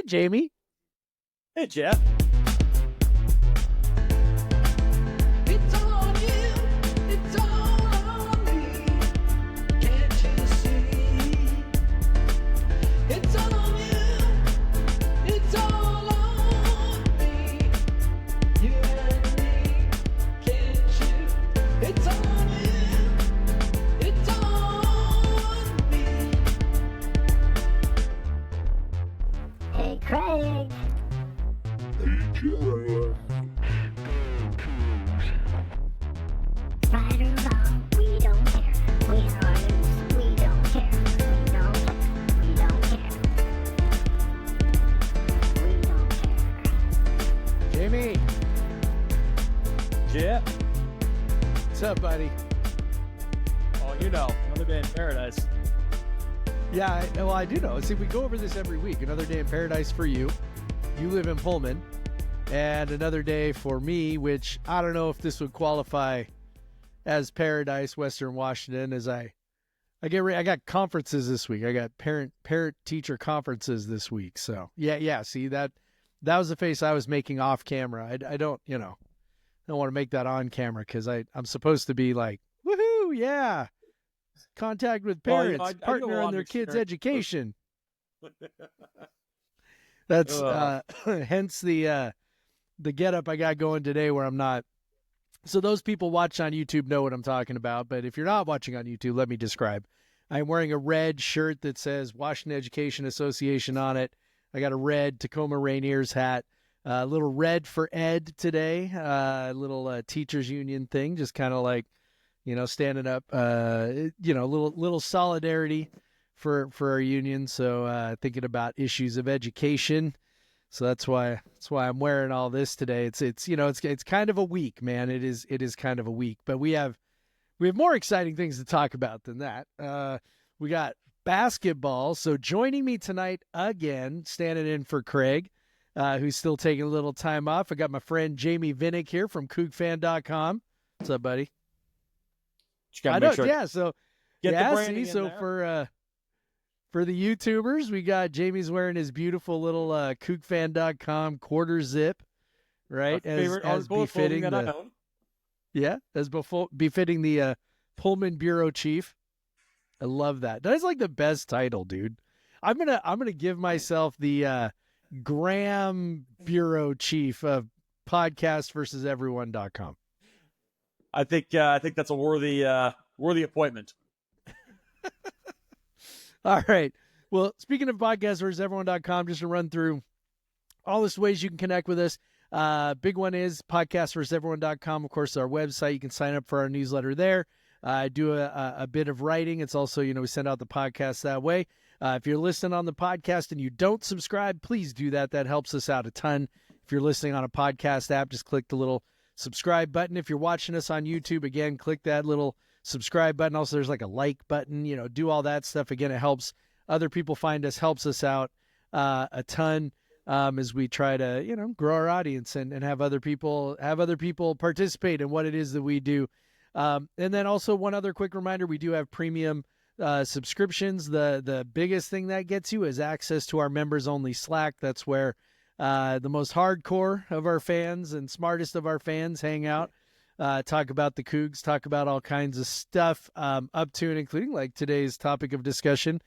Hey, Jamie. Hey, Jeff. It's all on you, it's all on me. Can't you see? It's all on you, it's all on me. You and me, can't you? It's all on you, it's all on me. Hey, Craig. Right or wrong, we don't care. Win or lose, we don't care. We don't care. We don't care. We don't care. Jamie. Jeff. What's up, buddy? Oh, another day in paradise. Yeah, I do know. See, we go over this every week. Another day in paradise for you. You live in Pullman. And another day for me, which I don't know if this would qualify as paradise, Western Washington, as I got conferences this week. I got parent teacher conferences this week. So yeah. See, that was the face I was making off camera. I don't want to make that on camera because I'm supposed to be like, woohoo, yeah. Contact with parents, I partner go on on their this kids' journey. education. That's hence the get up I got going today where I'm not. So those people watching on YouTube know what I'm talking about. But if you're not watching on YouTube, let me describe. I'm wearing a red shirt that says Washington Education Association on it. I got a red Tacoma Rainiers hat. A little red for Ed today. A little teachers union thing, just kind of like, standing up. Little solidarity for our union. So thinking about issues of education. So that's why I'm wearing all this today. It's kind of a week, man. It is kind of a week, but we have more exciting things to talk about than that. We got basketball. So joining me tonight again, standing in for Craig, who's still taking a little time off. I got my friend Jamie Vinnick here from Cougs.com. What's up, buddy? I know, yeah. So Get yeah, the branding see, in so there. for the YouTubers, we got Jamie's wearing his beautiful little Cougsfan.com quarter zip, right? Our favorite article of clothing that I own. Yeah, as befitting the Pullman bureau chief. I love that. That's like the best title, dude. I'm gonna give myself the Graham bureau chief of podcastversuseveryone.com. I think that's a worthy appointment. All right. Well, speaking of podcastversuseveryone.com, just to run through all this ways you can connect with us. Big one is podcastversuseveryone.com. Of course, our website. You can sign up for our newsletter there. I do a bit of writing. It's also, we send out the podcast that way. If you're listening on the podcast and you don't subscribe, please do that. That helps us out a ton. If you're listening on a podcast app, just click the little subscribe button. If you're watching us on YouTube, again, click that little subscribe button. Also, there's like a like button, do all that stuff. Again, it helps other people find us, helps us out a ton as we try to, grow our audience and have other people participate in what it is that we do. And then also one other quick reminder, we do have premium subscriptions. The biggest thing that gets you is access to our members only Slack. That's where the most hardcore of our fans and smartest of our fans hang out. Talk about the Cougs, talk about all kinds of stuff, up to and including like today's topic of discussion.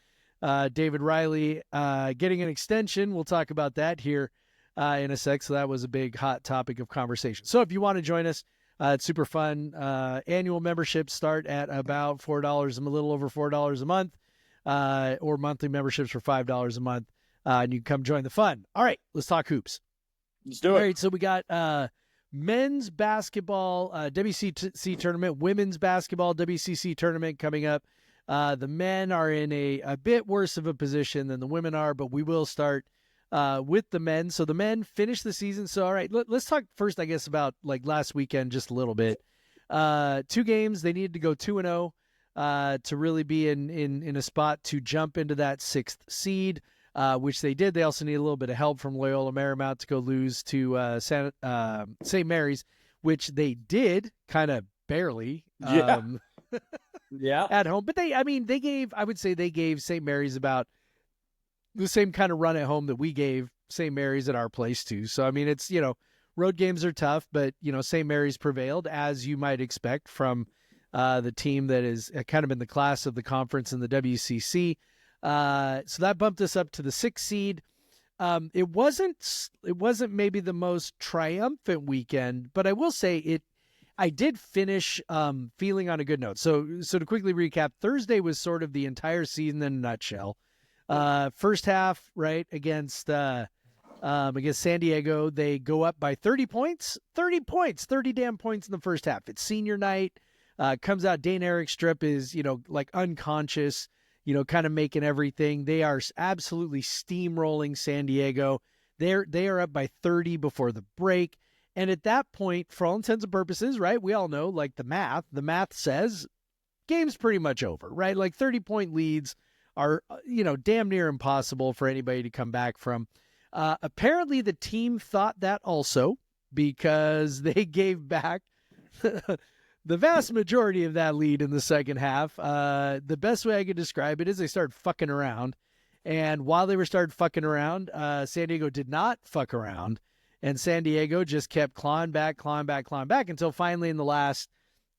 David Riley getting an extension. We'll talk about that here in a sec. So that was a big hot topic of conversation. So if you want to join us, it's super fun. Annual memberships start at about $4, a little over $4 a month, or monthly memberships for $5 a month. And you can come join the fun. All right, let's talk hoops. Let's do it. All right, so we got men's basketball WCC tournament, women's basketball WCC tournament coming up. The men are in a bit worse of a position than the women are, but we will start with the men. So the men finished the season. So, all right, let's talk first, I guess, about like last weekend just a little bit. 2 games, they needed to go 2-0 to really be in a spot to jump into that 6th seed. Which they did. They also need a little bit of help from Loyola Marymount to go lose to St. Mary's, which they did kind of barely Yeah. at home. But I would say they gave St. Mary's about the same kind of run at home that we gave St. Mary's at our place too. So, I mean, it's, road games are tough, but, St. Mary's prevailed, as you might expect from the team that is kind of in the class of the conference in the WCC. So that bumped us up to the 6th seed. It wasn't maybe the most triumphant weekend, but I will say I did finish feeling on a good note. So to quickly recap, Thursday was sort of the entire season in a nutshell. First half, right, against San Diego, they go up by 30 points, 30 damn points in the first half. It's senior night. Comes out, Dane Erikstrup is, like unconscious, kind of making everything. They are absolutely steamrolling San Diego. They are up by 30 before the break. And at that point, for all intents and purposes, right, we all know, like the math says game's pretty much over, right? Like 30-point leads are, damn near impossible for anybody to come back from. Apparently the team thought that also, because they gave back the vast majority of that lead in the second half. The best way I could describe it is they started fucking around. And while they were started fucking around, San Diego did not fuck around. And San Diego just kept clawing back until finally in the last,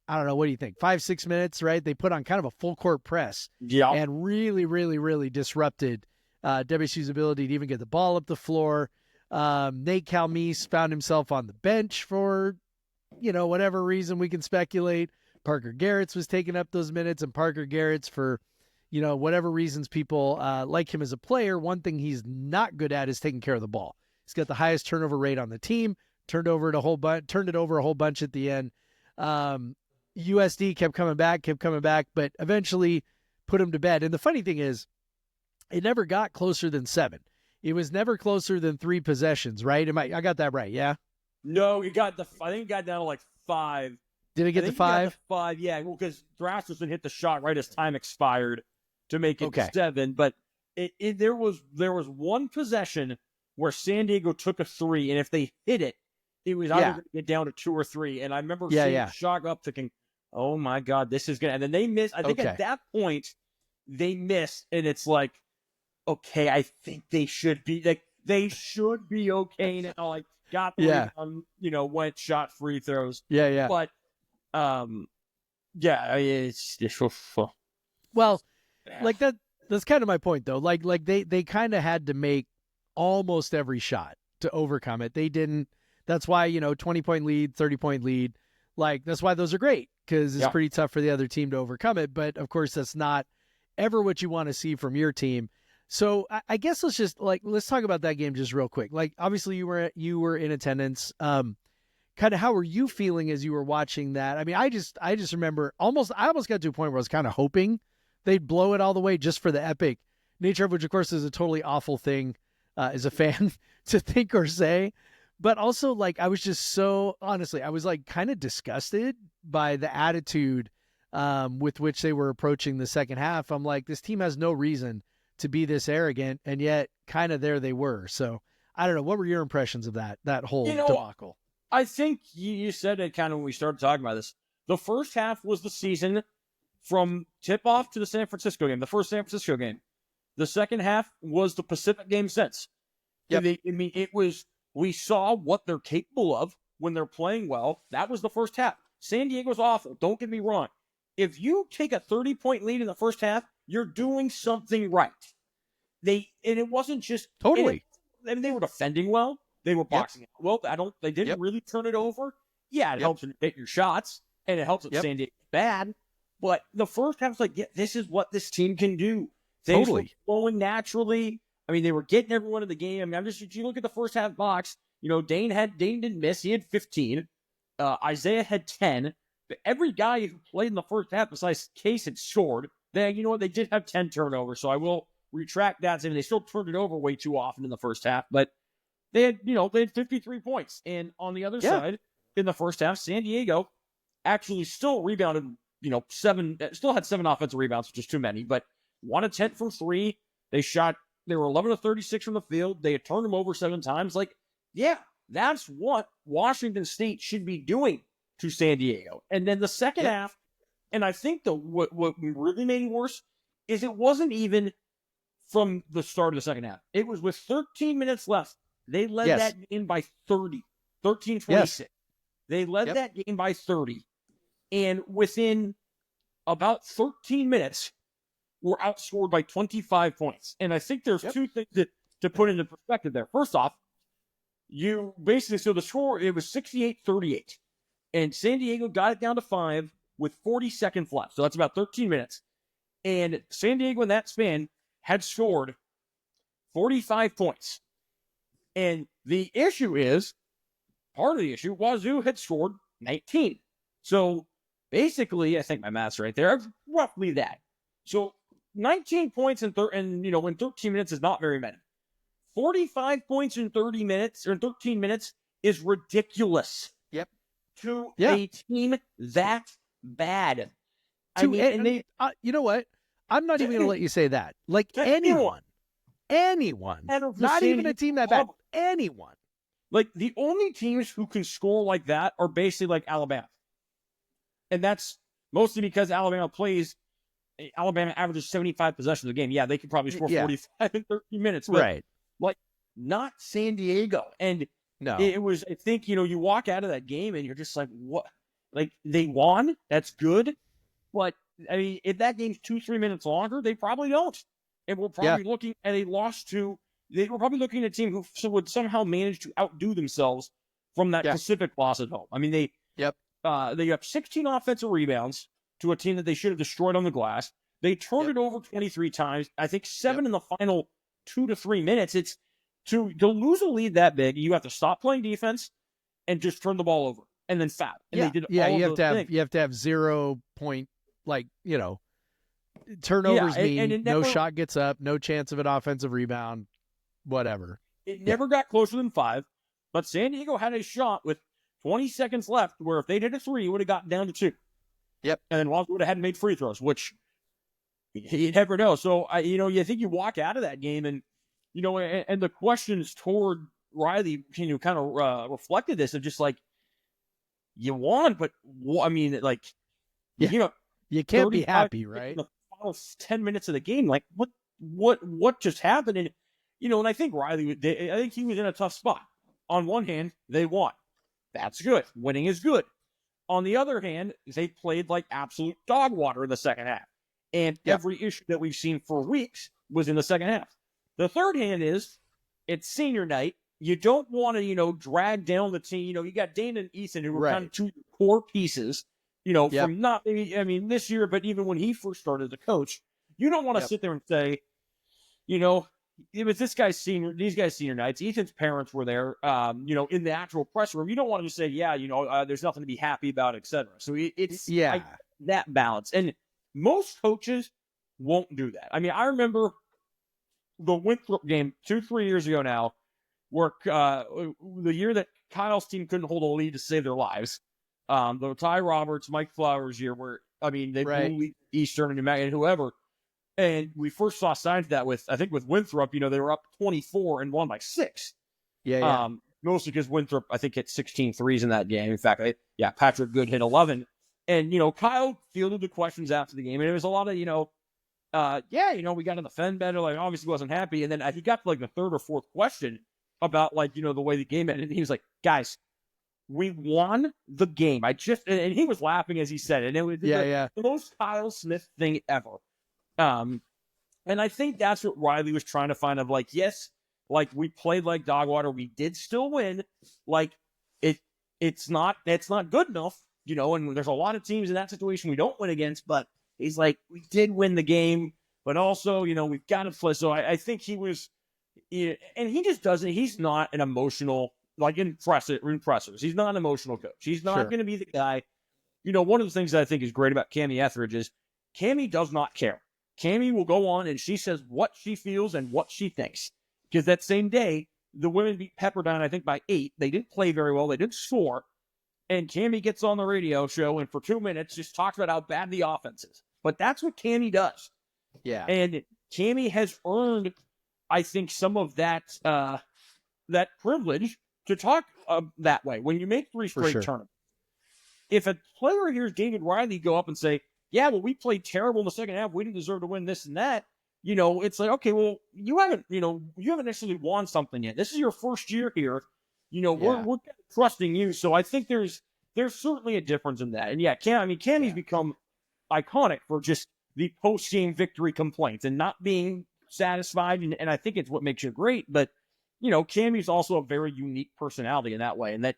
I don't know, what do you think, 5-6 minutes, right? They put on kind of a full court press and really, really, really disrupted WSU's ability to even get the ball up the floor. Nate Calmese found himself on the bench for, whatever reason we can speculate. Parker Garrett's was taking up those minutes, and Parker Garrett's for, whatever reasons people like him as a player. One thing he's not good at is taking care of the ball. He's got the highest turnover rate on the team, turned it over a whole bunch at the end. USD kept coming back, but eventually put him to bed. And the funny thing is, it never got closer than 7. It was never closer than 3 possessions, right? I got that right, yeah? No, I think it got down to like 5. Did it get to 5? 5, yeah. Well, because Drasterson hit the shot right as time expired to make it 7. But there was one possession where San Diego took a 3, and if they hit it, it was either going to get down to 2 or 3. And I remember seeing the shot up, thinking, "Oh my God, this is gonna." And then they missed. I think at that point they missed, and it's like, okay, I think they should be okay now. Like got the went shot free throws. Yeah. But it's well, like that's kind of my point though. Like they kind of had to make almost every shot to overcome it. They didn't. That's why 20-point lead, 30-point lead. Like that's why those are great, because it's pretty tough for the other team to overcome it. But of course, that's not ever what you want to see from your team. So I guess let's talk about that game just real quick. Like obviously you were in attendance. Kind of how were you feeling as you were watching that? I mean, I just remember I almost got to a point where I was kind of hoping they'd blow it all the way just for the epic nature of, which of course is a totally awful thing as a fan to think or say. But also, like, I was just so, honestly, I was like kind of disgusted by the attitude with which they were approaching the second half. I'm like, this team has no reason to be this arrogant, and yet kind of there they were. So I don't know. What were your impressions of that whole debacle? I think you said it kind of when we started talking about this. The first half was the season from tip-off to the San Francisco game, the first San Francisco game. The second half was the Pacific game since. Yep. I mean, it was, we saw what they're capable of when they're playing well. That was the first half. San Diego's awful. Don't get me wrong. If you take a 30-point lead in the first half, you're doing something right. And it wasn't just totally. They were defending well. They were boxing it well. They didn't really turn it over. Yeah, it helps you hit your shots, and it helps if San Diego's bad. But the first half was like, this is what this team can do. Things were flowing naturally. I mean, they were getting everyone in the game. I mean, if you look at the first half box, Dane didn't miss. He had 15. Isaiah had 10. But every guy who played in the first half besides Case had scored. They did have 10 turnovers, so I will retract that. They still turned it over way too often in the first half, but they had 53 points. And on the other side, in the first half, San Diego actually still rebounded, 7, still had 7 offensive rebounds, which is too many, but 1 of 10 from 3. They were 11 of 36 from the field. They had turned them over 7 times. That's what Washington State should be doing to San Diego. And then the second half, and I think what really made it worse is it wasn't even from the start of the second half. It was with 13 minutes left. They led Yes. that game by 30, 13-26. They led Yep. that game by 30. And within about 13 minutes, were outscored by 25 points. And I think there's two things to put into perspective there. First off, so the score, it was 68-38. And San Diego got it down to 5 with 40 seconds left. So that's about 13 minutes. And San Diego in that span had scored 45 points. And the issue is, part of the issue, Wazoo had scored 19. So basically, I think my math's right there, roughly that. So 19 points in 13 minutes is not very many. 45 points in 30 minutes, or in 13 minutes, is ridiculous. Yep. To a team that bad. You know what? I'm not even going to let you say that. Like anyone, not even a team that bad, anyone. Like, the only teams who can score like that are basically like Alabama. And that's mostly because Alabama averages 75 possessions a game. Yeah, they could probably score 45 in 13 minutes. But, Right. like, not San Diego. And No. it was, I think, you walk out of that game and you're just like, what? Like, they won. That's good. But, I mean, if that game's 2-3 minutes longer, they probably don't. And we're probably looking at a loss to, they were probably looking at a team who would somehow manage to outdo themselves from that Pacific loss at home. I mean, they have 16 offensive rebounds to a team that they should have destroyed on the glass. They turned it over 23 times. I think 7 in the final 2 to 3 minutes. It's to lose a lead that big, you have to stop playing defense and just turn the ball over and then foul. And they did all you of those things. you have to have 0 point, turnovers mean no shot gets up, no chance of an offensive rebound, whatever. It never got closer than 5, but San Diego had a shot with 20 seconds left where if they'd hit a 3, it would have gotten down to 2. Yep. And then Wazoo would have had made free throws, which you never know. So, you think you walk out of that game and, and the questions toward Riley, kind of reflected this of just like, you won, but you can't be happy, right? In the final 10 minutes of the game, like what just happened? And, and I think Riley, I think he was in a tough spot. On one hand, they won. That's good. Winning is good. On the other hand, they played like absolute dog water in the second half. And every issue that we've seen for weeks was in the second half. The third hand is, it's senior night. You don't want to, drag down the team. You got Dana and Ethan, who were kind of two core pieces, from not maybe, this year, but even when he first started as a coach. You don't want to sit there and say, it was these guys' senior nights. Ethan's parents were there, in the actual press room. You don't want to just say, there's nothing to be happy about, etc. So it's that balance. And most coaches won't do that. I mean, I remember the Winthrop game 2-3 years ago now, where the year that Kyle's team couldn't hold a lead to save their lives. The Ty Roberts, Mike Flowers year, where they blew Eastern and whoever. And we first saw signs of that with Winthrop, they were up 24 and won by 6. Mostly because Winthrop, I think, hit 16 threes in that game. In fact, Patrick Good hit 11. And, Kyle fielded the questions after the game. And it was a lot of, we got to defend better. Like, obviously wasn't happy. And then he got to, the third or fourth question about, the way the game ended. And he was like, guys, we won the game. And he was laughing as he said it. And it was the most Kyle Smith thing ever. And I think that's what Riley was trying to find of yes, we played like dog water. We did still win. It's not good enough, and there's a lot of teams in that situation we don't win against, but he's like, we did win the game, but also, we've got to play. So I think he was, and he just doesn't, he's not an emotional, impressors. He's not an emotional coach. He's not going to be the guy. One of the things that I think is great about Cammie Etheridge is Cammie does not care. Cammie will go on and she says what she feels and what she thinks. Because that same day, the women beat Pepperdine, I think, by 8. They didn't play very well. They didn't score. And Cammie gets on the radio show and for 2 minutes just talks about how bad the offense is. But that's what Cammie does. Yeah. And Cammie has earned, I think, some of that that privilege to talk that way. When you make 3 straight tournaments. If a player hears David Riley go up and say, yeah, well, we played terrible in the second half. We didn't deserve to win this and that. it's like, okay, well, you haven't necessarily won something yet. This is your first year here. We're kind of trusting you. So I think there's certainly a difference in that. And Cammy's become iconic for just the post-game victory complaints and not being satisfied. And I think it's what makes you great. But, Cammy's also a very unique personality in that way. And that,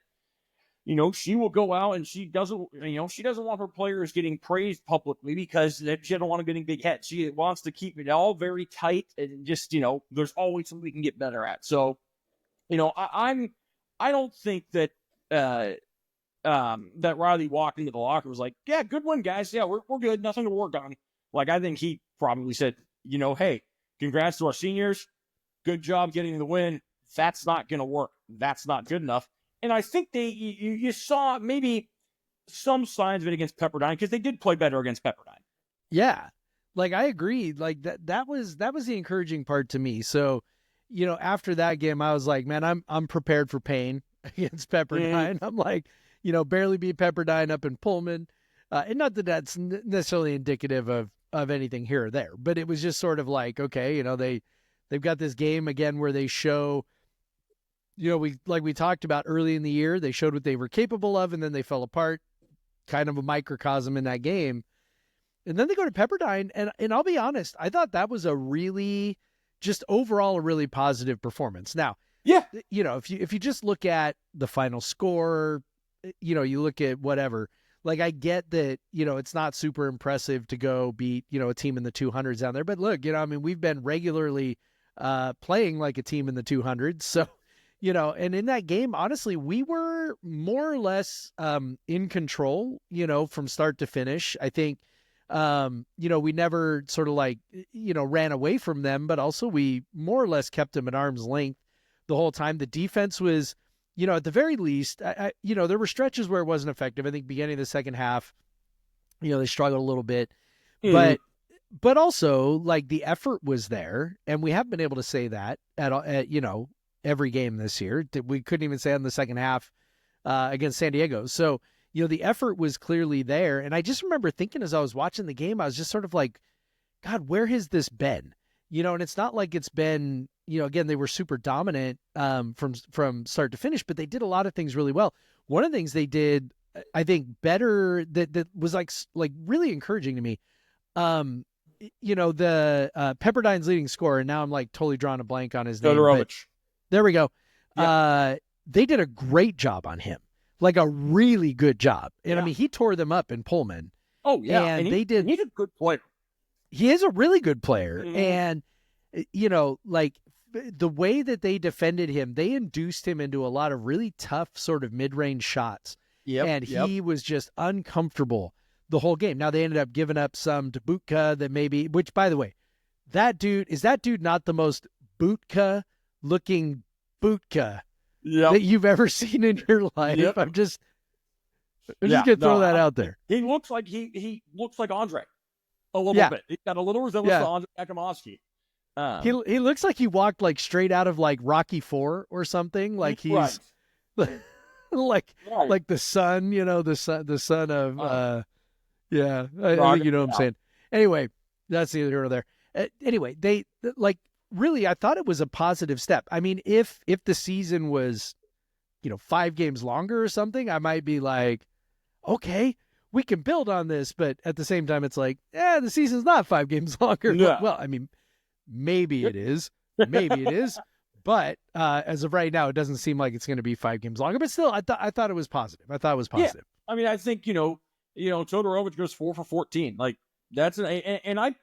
she will go out and she doesn't want her players getting praised publicly because she doesn't want them getting big heads. She wants to keep it all very tight and just, there's always something we can get better at. So, I don't think that, that Riley walked into the locker was like, yeah, good one, guys. Yeah, we're good. Nothing to work on. Like, I think he probably said, hey, congrats to our seniors. Good job getting the win. That's not going to work. That's not good enough. And I think you saw maybe some signs of it against Pepperdine because they did play better against Pepperdine. Yeah. Like, I agree. Like, that was the encouraging part to me. So, after that game, I was like, man, I'm prepared for pain against Pepperdine. I'm like, barely beat Pepperdine up in Pullman. And not that that's necessarily indicative of anything here or there, but it was just sort of like, okay, they've got this game again where they show, we talked about early in the year, they showed what they were capable of, and then they fell apart, kind of a microcosm in that game. And then they go to Pepperdine, and I'll be honest, I thought that was a really, just overall, a really positive performance. Now, yeah, if you just look at the final score, you look at whatever, like, I get that, it's not super impressive to go beat, a team in the 200s down there. But look, we've been regularly playing like a team in the 200s. So, and in that game, honestly, we were more or less in control, from start to finish. I think, we never sort of like, ran away from them, but also we more or less kept them at arm's length the whole time. The defense was, at the very least, there were stretches where it wasn't effective. I think beginning of the second half, they struggled a little bit, but also, like, the effort was there, and we haven't been able to say that at every game this year. We couldn't even say on the second half against San Diego. So, the effort was clearly there, and I just remember thinking as I was watching the game, I was just sort of like, God, where has this been? And it's not like it's been, again, they were super dominant from start to finish, but they did a lot of things really well. One of the things they did, I think, better that was like really encouraging to me. The Pepperdine's leading scorer, and now I'm like totally drawing a blank on his name. There we go. Yep. They did a great job on him, like a really good job. And I mean, he tore them up in Pullman. Oh yeah, and they did. He's a good player. He is a really good player, and like the way that they defended him, they induced him into a lot of really tough sort of mid-range shots. And he was just uncomfortable the whole game. Now, they ended up giving up some to Butka that maybe, which, by the way, that dude not the most Butka-looking Butka that you've ever seen in your life? I'm just going to throw that out there. He looks like he looks like Andre a little bit. He's got a little resemblance to Andre Akamovsky. He looks like he walked like straight out of like Rocky IV or something. Like he's like the son, the son of I think you know what I'm saying. Anyway, that's neither here nor there. Anyway, they like really, I thought it was a positive step. I mean, if the season was, 5 games longer or something, I might be like, okay, we can build on this. But at the same time, it's like, the season's not 5 games longer. Yeah. Well, I mean, maybe it is. Maybe it is. But as of right now, it doesn't seem like it's going to be 5 games longer. But still, I thought it was positive. I thought it was positive. Yeah. I mean, I think, Todorovic goes 4 for 14. Like, that's and I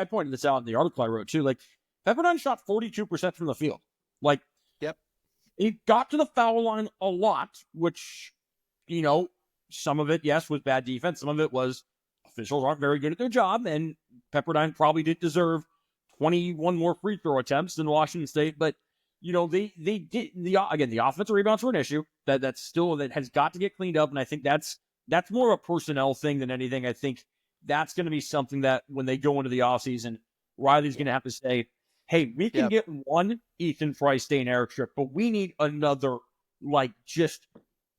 pointed this out in the article I wrote too. Like, Pepperdine shot 42% from the field. Like, he got to the foul line a lot, which, some of it, yes, was bad defense. Some of it was officials aren't very good at their job, and Pepperdine probably did deserve 21 more free throw attempts than Washington State. But, they did the offensive rebounds were an issue that has got to get cleaned up, and I think that's more of a personnel thing than anything. I think that's going to be something that when they go into the offseason, Riley's going to have to say, hey, we can get one Ethan Price Day and Eric Strick, but we need another, like, just,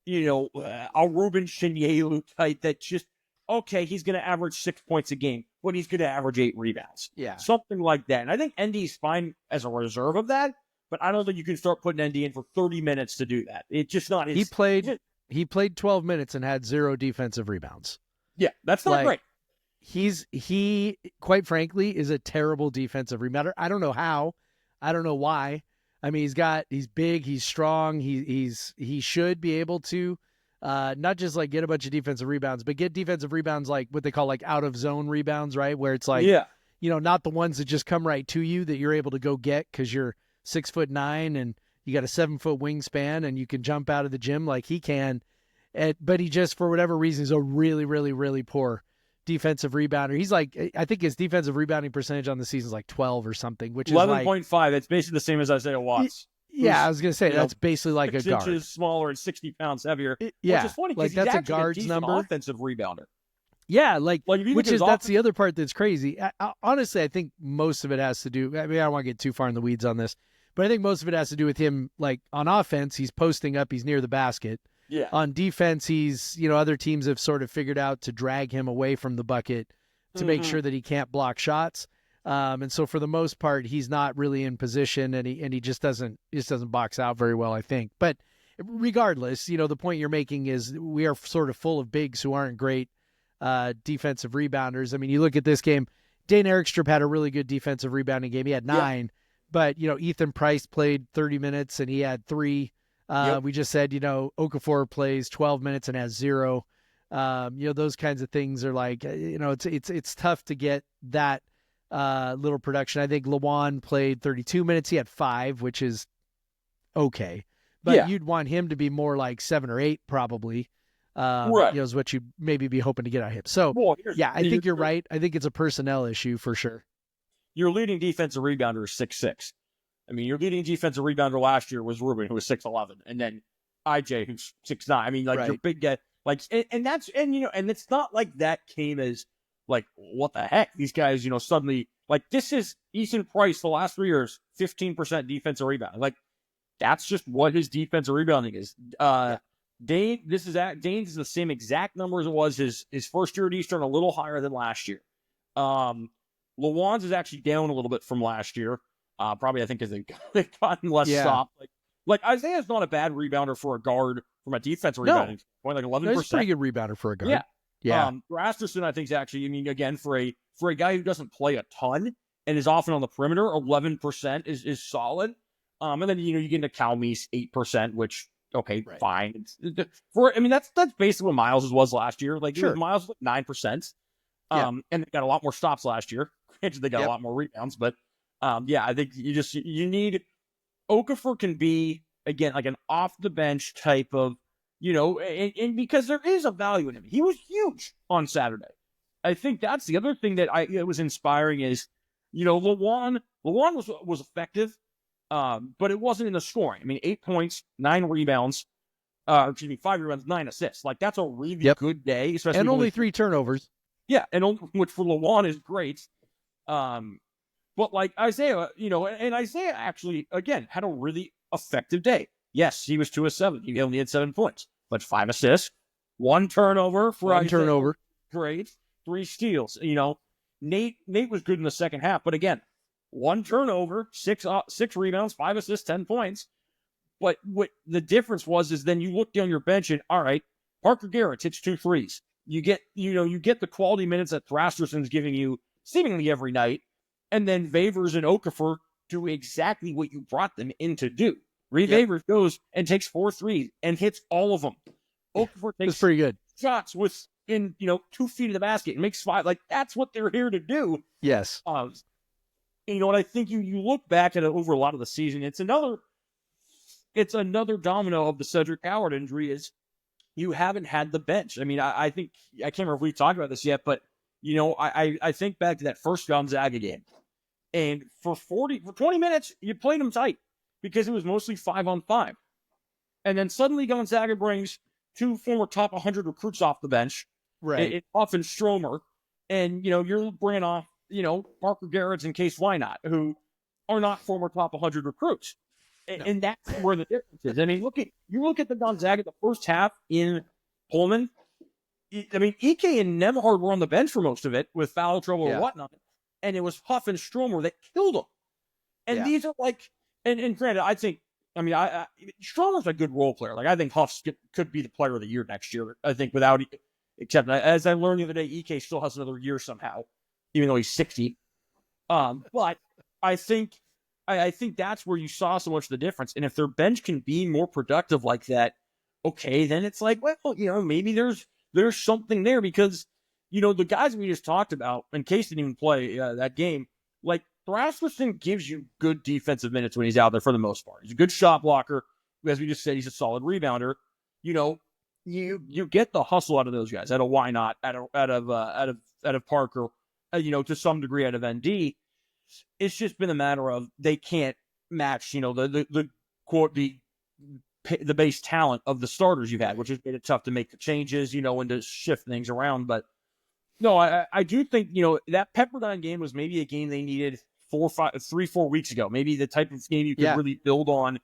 a Ruben Shinyelu type that just okay, he's going to average 6 points a game, but he's going to average 8 rebounds. Yeah. Something like that. And I think ND's fine as a reserve of that, but I don't think you can start putting ND in for 30 minutes to do that. It's just not his. He played 12 minutes and had 0 defensive rebounds. Yeah, that's not great. He quite frankly is a terrible defensive rebounder. I don't know how. I don't know why. I mean, he's big, he's strong, he should be able to not just like get a bunch of defensive rebounds, but get defensive rebounds like what they call like out of zone rebounds, right? Where it's like, not the ones that just come right to you that you're able to go get because you're 6'9" and you got a 7-foot wingspan and you can jump out of the gym like he can. But he just, for whatever reason, is a really, really, really poor defensive rebounder. He's like, I think his defensive rebounding percentage on the season is like 12 or something, which is 11.5. That's basically the same as Isaiah Watts. Yeah, I was gonna say that's basically like a guard. 6 inches smaller and 60 pounds heavier. Which is funny like because that's he's a actually guard's decent number. offensive rebounder. Yeah, that's the other part that's crazy. Honestly, I think most of it has to do. I mean, I don't want to get too far in the weeds on this, but I think most of it has to do with him. Like on offense, he's posting up, he's near the basket. Yeah. On defense, he's other teams have sort of figured out to drag him away from the bucket to make sure that he can't block shots. And so for the most part, he's not really in position, and he just doesn't box out very well, I think. But regardless, the point you're making is we are sort of full of bigs who aren't great defensive rebounders. I mean, you look at this game, Dane Erickstrup had a really good defensive rebounding game. He had 9, but Ethan Price played 30 minutes and he had 3. We just said, Okafor plays 12 minutes and has 0. Those kinds of things are like, it's tough to get that little production. I think Lawan played 32 minutes. He had 5, which is okay. But you'd want him to be more like 7 or 8 probably. Right. Is what you'd maybe be hoping to get out of him. So, I think you're right. I think it's a personnel issue for sure. Your leading defensive rebounder is 6'6". I mean, your leading defensive rebounder last year was Ruben, who was 6'11", and then IJ, who's 6'9". I mean, like your big guy, like, and it's not like that came as like, what the heck? These guys, suddenly, like, this is Ethan Price the last 3 years, 15% defensive rebound. Like, that's just what his defensive rebounding is. Dane's is the same exact number as it was his first year at Eastern, a little higher than last year. Lawan's is actually down a little bit from last year. Probably, I think, because they've gotten less soft. Like Isaiah's not a bad rebounder for a guard from a defensive rebounding point, like 11%. He's a pretty good rebounder for a guard. Yeah. Rasterson, I think, is actually, I mean, again, for a guy who doesn't play a ton and is often on the perimeter, 11% is solid. And then, you get into Calmeese, 8%, which, okay, fine. That's basically what Miles' was last year. Like, Miles was 9%. And they got a lot more stops last year. Granted, they got a lot more rebounds, but I think you need Okafor can be, again, like an off the bench type of, and because there is a value in him. He was huge on Saturday. I think that's the other thing that it was inspiring is, Lawan was effective, but it wasn't in the scoring. I mean, 8 points, 9 rebounds, 5 rebounds, 9 assists. Like, that's a really good day, especially and only 3 turnovers. Yeah, which for Lawan is great. But like Isaiah, and Isaiah actually, again, had a really effective day. Yes, he was 2 of 7. He only had 7 points, but 5 assists, 1 turnover for Isaiah. Turnover. Great. 3 steals. Nate was good in the second half, but again, 1 turnover, 6 rebounds, 5 assists, 10 points. But what the difference was is then you look down your bench and, all right, Parker Garrett hits 2 threes. You get the quality minutes that Thrasterson's giving you seemingly every night. And then Favors and Okafor do exactly what you brought them in to do. Favors goes and takes 4 threes and hits all of them. Okafor takes pretty good shots within 2 feet of the basket and makes 5. Like, that's what they're here to do. Yes. And I think you look back at it over a lot of the season. It's another domino of the Cedric Howard injury is you haven't had the bench. I mean, I think I can't remember if we talked about this yet, but I think back to that first Gonzaga game. And for 20 minutes, you played them tight because it was mostly 5-on-5. And then suddenly Gonzaga brings 2 former top 100 recruits off the bench. Right. Often Stromer. And, you're bringing off, Parker Garrett and Case Wynot, who are not former top 100 recruits. No. And that's where the difference is. I mean, you look at the Gonzaga, the first half in Pullman, I mean, Ike and Nemhard were on the bench for most of it with foul trouble Yeah. or whatnot, and it was Huff and Stromer that killed them. And Yeah. these are like, and granted, I think, I mean, Stromer's a good role player. Like, I think Huff could be the player of the year next year. I think except as I learned the other day, Ike still has another year somehow, even though he's 60. But I think that's where you saw so much of the difference. And if their bench can be more productive like that, okay, then it's like, well, maybe there's something there because, the guys we just talked about, and Case didn't even play that game, like, Rasmussen gives you good defensive minutes when he's out there for the most part. He's a good shot blocker. As we just said, he's a solid rebounder. You get the hustle out of those guys, out of Why Not, out of Parker, to some degree out of ND. It's just been a matter of they can't match, the quote, the base talent of the starters you've had, which has made it tough to make the changes, and to shift things around. But no, I do think, that Pepperdine game was maybe a game they needed 3-4 weeks ago. Maybe the type of game you could really build on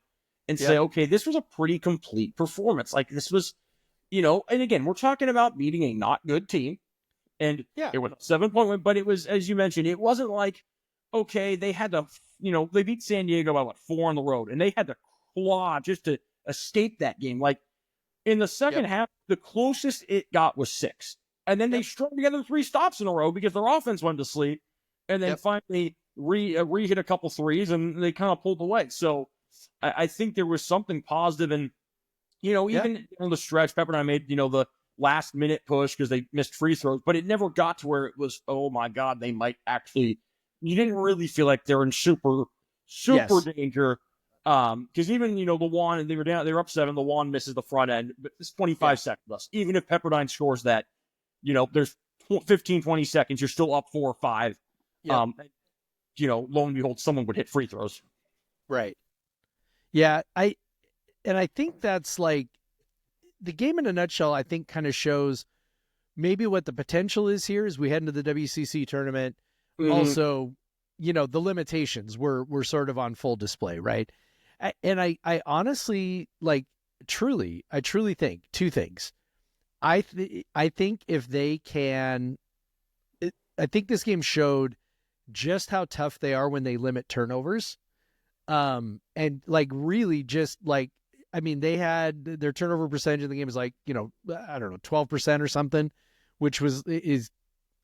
and say, okay, this was a pretty complete performance. Like, this was, and again, we're talking about beating a not good team. And it was a 7-point win, but it was, as you mentioned, it wasn't like, okay, they had to, they beat San Diego by 4 on the road, and they had to claw just to escape that game. Like, in the second half, the closest it got was 6. And then they strung together 3 stops in a row because their offense went to sleep. And then finally re-hit a couple threes, and they kind of pulled away. So I think there was something positive. And, even on the stretch, Pepperdine made, the last-minute push because they missed free throws. But it never got to where it was, oh, my God, they might actually – you didn't really feel like they're in super danger. Because even, the Juan, they were up 7, the Juan misses the front end, but it's 25 seconds less. Even if Pepperdine scores that, there's 15, 20 seconds, you're still up 4 or 5. Lo and behold, someone would hit free throws. Right. Yeah. I think that's like the game in a nutshell, I think kind of shows maybe what the potential is here as we head into the WCC tournament. Mm-hmm. Also, the limitations were sort of on full display. Right. I honestly, I truly think 2 things. I think if they can, I think this game showed just how tough they are when they limit turnovers. And really just they had their turnover percentage in the game is 12% or something, which is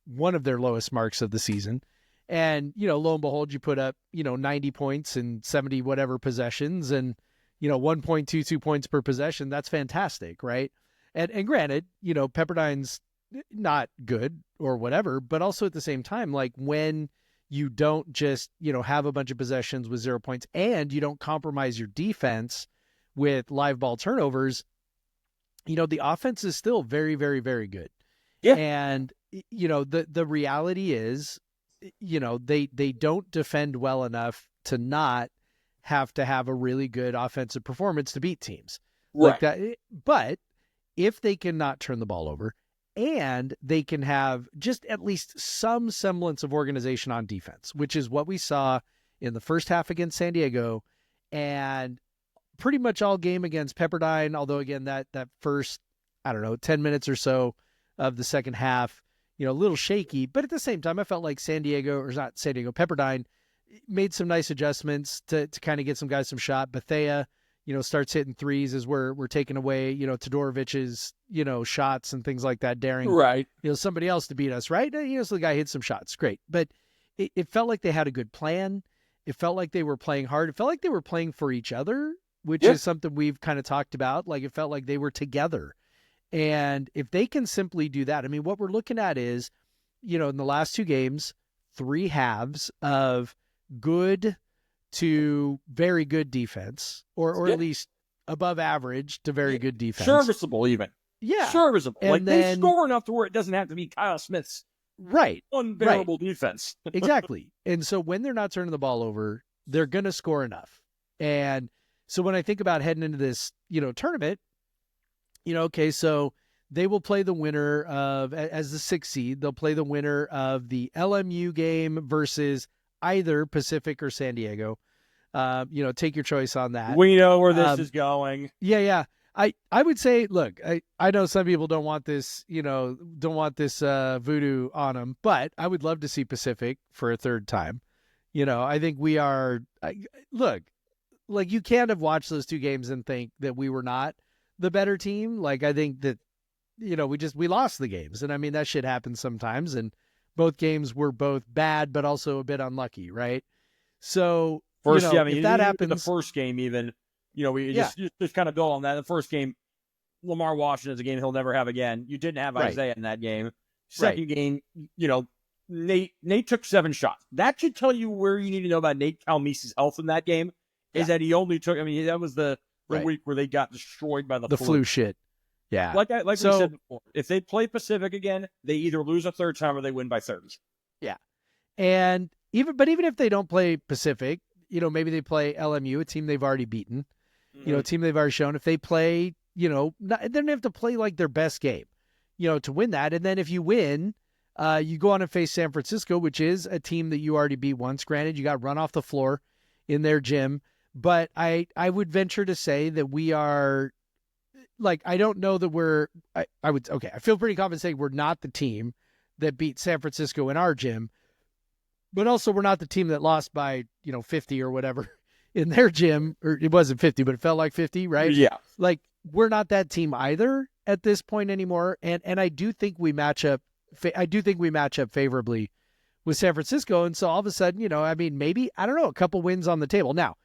one of their lowest marks of the season. And, lo and behold, you put up, 90 points and 70 whatever possessions and, 1.22 points per possession. That's fantastic. Right. And granted, Pepperdine's not good or whatever, but also at the same time, when you don't just, have a bunch of possessions with 0 points and you don't compromise your defense with live ball turnovers, the offense is still very, very, very good. Yeah. And, the reality is, they don't defend well enough to not have to have a really good offensive performance to beat teams like that. But if they can not turn the ball over and they can have just at least some semblance of organization on defense, which is what we saw in the first half against San Diego and pretty much all game against Pepperdine. Although again, that first, 10 minutes or so of the second half, a little shaky, but at the same time, I felt like Pepperdine made some nice adjustments to kind of get some guys some shot. Bethea, starts hitting threes as we're taking away, Todorovic's, shots and things like that, daring, somebody else to beat us. Right. So the guy hit some shots. Great. But it felt like they had a good plan. It felt like they were playing hard. It felt like they were playing for each other, which is something we've kind of talked about. Like it felt like they were together. And if they can simply do that, what we're looking at is, in the last 2 games, 3 halves of good to very good defense, or at least above average to very good defense. Serviceable even. Yeah. Serviceable. And they score enough to where it doesn't have to be Kyle Smith's unbearable defense. Exactly. And so when they're not turning the ball over, they're going to score enough. And so when I think about heading into this, tournament, okay, so they will play the winner of, as the 6th seed, they'll play the winner of the LMU game versus either Pacific or San Diego. Take your choice on that. We know where this is going. Yeah. I would say, look, I know some people don't want this, voodoo on them, but I would love to see Pacific for a third time. I think we are. Look, like you can't have watched those two games and think that we were not the better team. Like I think that we lost the games, and I mean that shit happens sometimes, and both games were both bad, but also a bit unlucky, right? So First, if that happens, the first game even. We just kind of build on that. The first game, Lamar Washington is a game he'll never have again. You didn't have Isaiah in that game. Second game, Nate took 7 shots. That should tell you where you need to know about Nate Calmese's health in that game. Is that he only took? I mean, that was the week where they got destroyed by the flu shit. Yeah, like we said before, if they play Pacific again, they either lose a third time or they win by 30s. Yeah, and even if they don't play Pacific, maybe they play LMU, a team they've already beaten. A team they've already shown. If they play, they don't have to play like their best game, to win that. And then if you win, you go on and face San Francisco, which is a team that you already beat once. Granted, you got run off the floor in their gym. But I would venture to say that we are, like, I don't know that I feel pretty confident saying we're not the team that beat San Francisco in our gym. But also we're not the team that lost by, 50 or whatever. In their gym, or it wasn't 50, but it felt like 50, right? Yeah. Like, we're not that team either at this point anymore. And I do think we match up favorably with San Francisco. And so all of a sudden, maybe, I don't know, a couple wins on the table. Now,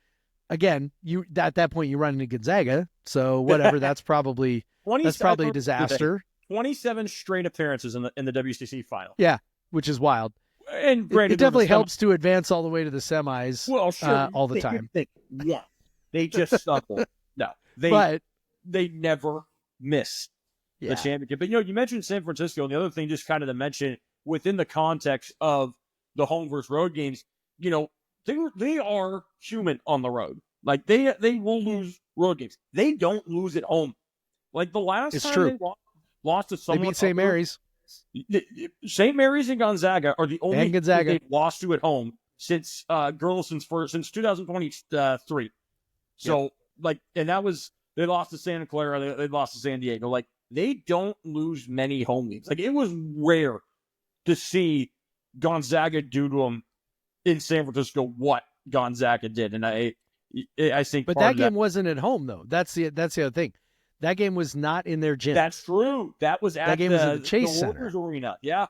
again, at that point you run into Gonzaga. So whatever, that's probably a disaster. 27 straight appearances in the WCC final. Yeah, which is wild. And granted, it definitely helps to advance all the way to the semis. Well, sure, all the time. They just stumbled. No, they never miss the championship. But you mentioned San Francisco, and the other thing, just kind of to mention within the context of the home versus road games, they are human on the road. Like they will lose road games. They don't lose at home. Like the last time they lost to someone, they beat St. Mary's. St. Mary's and Gonzaga are the only teams they've lost to at home since 2023. So and that was, they lost to Santa Clara, they lost to San Diego. Like they don't lose many home games. Like it was rare to see Gonzaga do to them in San Francisco what Gonzaga did, and I think. But that game wasn't at home though. That's the other thing. That game was not in their gym. That's true. That was at the Chase Center Arena. Yeah.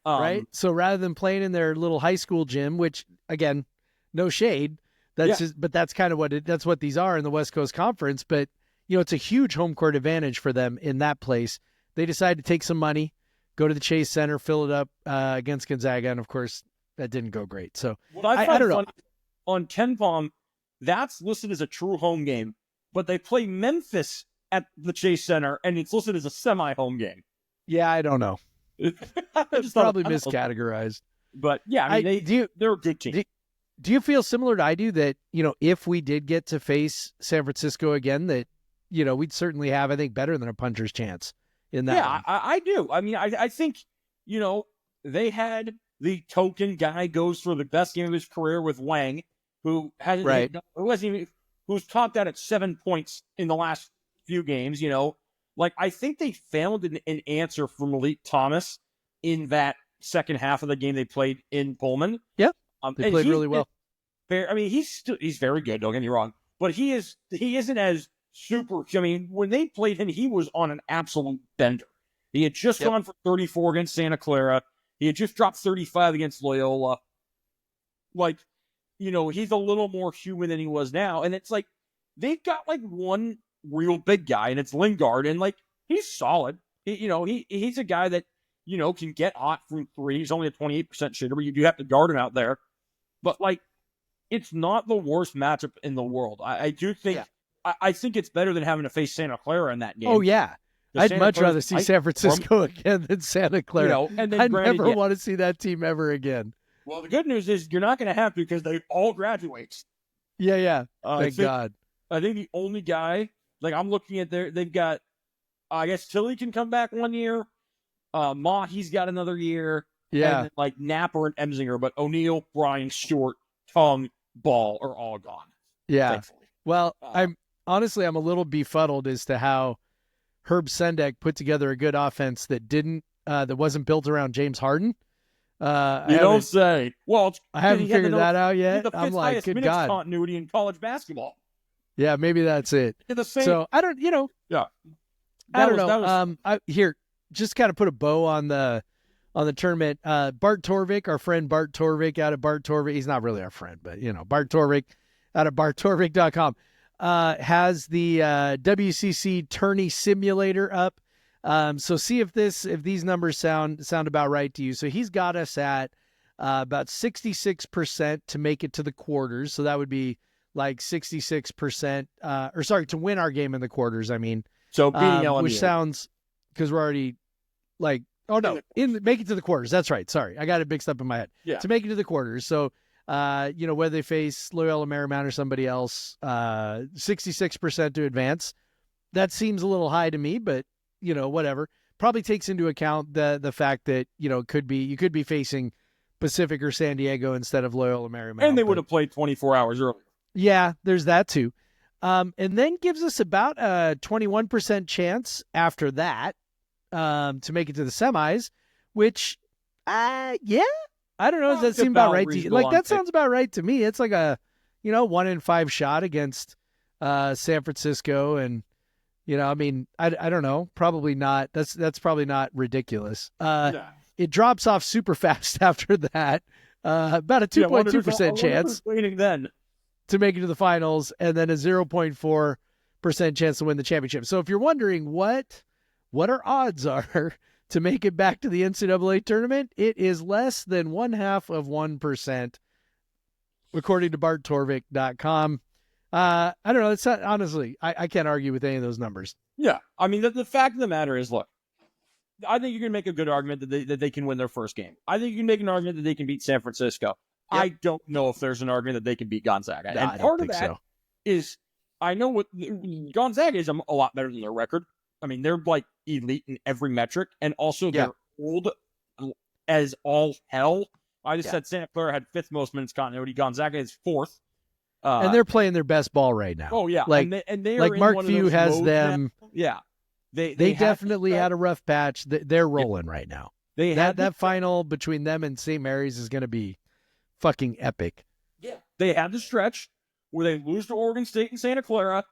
Right. So rather than playing in their little high school gym, which again, no shade, but that's kind of that's what these are in the West Coast Conference. But it's a huge home court advantage for them in that place. They decided to take some money, go to the Chase Center, fill it up against Gonzaga, and of course that didn't go great. So I don't know. On KenPom, that's listed as a true home game, but they play Memphis at the Chase Center, and it's listed as a semi-home game. Yeah, I don't know. It's probably miscategorized. But yeah, I mean, they're a good team. Do you feel similar to I do that, if we did get to face San Francisco again, that, we'd certainly have, I think, better than a puncher's chance in that? Yeah, I do. I mean, I think, they had the token guy goes for the best game of his career with Wang, who who's topped out at 7 points in the last few games, I think they found an answer for Malik Thomas in that second half of the game they played in Pullman. Yeah, they played really well. He's very good. Don't get me wrong, but he isn't as super. I mean, when they played him, he was on an absolute bender. He had just gone for 34 against Santa Clara. He had just dropped 35 against Loyola. He's a little more human than he was now, and it's like they've got one real big guy, and it's Lingard, and he's solid. He's a guy that can get hot from three. He's only a 28% shooter, but you do have to guard him out there. But it's not the worst matchup in the world. I do think I think it's better than having to face Santa Clara in that game. Oh yeah, I'd much rather see San Francisco again than Santa Clara. And then I never want to see that team ever again. Well, the good news is you're not going to have to because they all graduate. Yeah. Thank God. I think the only guy. I'm looking at they've got, I guess Tilly can come back 1 year. Mahi's got another year. Yeah. And Napper and Emsinger, but O'Neal, Bryan, Stewart, Tongue, Ball are all gone. Yeah. Thankfully. Well, honestly, I'm a little befuddled as to how Herb Sendek put together a good offense that wasn't built around James Harden. You don't say. Well, I haven't figured that out he had yet. the I'm fifth like, highest good minutes God. continuity in college basketball. Yeah, maybe that's it. In the same. So I don't, yeah. I don't know. Here, just kind of put a bow on the tournament. Bart Torvik, our friend Bart Torvik out of Bart Torvik. He's not really our friend, but Bart Torvik out of barttorvik.com has the WCC tourney simulator up. So see if these numbers sound about right to you. So he's got us at about 66% to make it to the quarters. So that would be like 66%, to win our game in the quarters. I mean, so beating LMU, which sounds, because we're already like, oh no, make it to the quarters. That's right. Sorry, I got it mixed up in my head. Yeah. To make it to the quarters. So, whether they face Loyola Marymount or somebody else, 66% to advance. That seems a little high to me, but whatever. Probably takes into account the fact that you could be facing Pacific or San Diego instead of Loyola Marymount, and they would have played 24 hours earlier. Yeah, there's that too. And then gives us about a 21% chance after that to make it to the semis, which, I don't know. Does that seem about right to you? Like, that sounds about right to me. It's like a, 1 in 5 shot against San Francisco. And, I mean, I don't know. Probably not. That's probably not ridiculous. It drops off super fast after that. About a 2.2% chance. Waiting then. To make it to the finals, and then a 0.4% chance to win the championship. So if you're wondering what our odds are to make it back to the NCAA tournament, it is less than 0.5%, according to barttorvik.com. I don't know. It's not, honestly, I can't argue with any of those numbers. Yeah. I mean, the fact of the matter is, look, I think you can make a good argument that they can win their first game. I think you can make an argument that they can beat San Francisco. Yep. I don't know if there's an argument that they can beat Gonzaga. No, and part of that is, I know what Gonzaga is a lot better than their record. I mean, they're like elite in every metric, and also they're old as all hell. I just said Santa Clara had 5th most minutes continuity. Gonzaga is 4th. And they're playing their best ball right now. Oh, yeah. Like, they like are Mark Few has them. Now. Yeah. They definitely had a rough patch. They're rolling right now. That final between them and St. Mary's is going to be fucking epic. Yeah. They had the stretch where they lose to Oregon State and Santa Clara,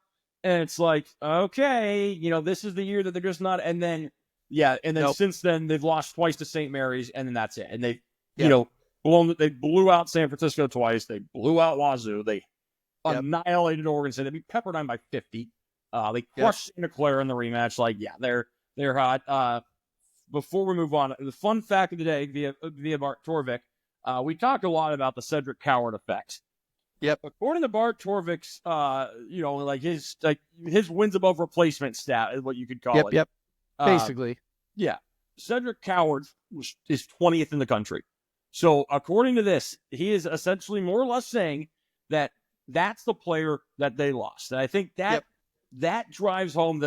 and it's like, okay, this is the year that they're just not, and then since then they've lost twice to St. Mary's, and then that's it. And they, they blew out San Francisco twice. They blew out Wazoo. They annihilated Oregon State. They beat Pepperdine by 50. They crushed Santa Clara in the rematch. Like, they're hot. Before we move on, the fun fact of the day via Bart Torvik, we talked a lot about the Cedric Coward effect. Yep. According to Bart Torvik's, his wins above replacement stat is what you could call it. Yep. Basically. Cedric Coward is 20th in the country. So according to this, he is essentially more or less saying that that's the player that they lost. And I think that drives home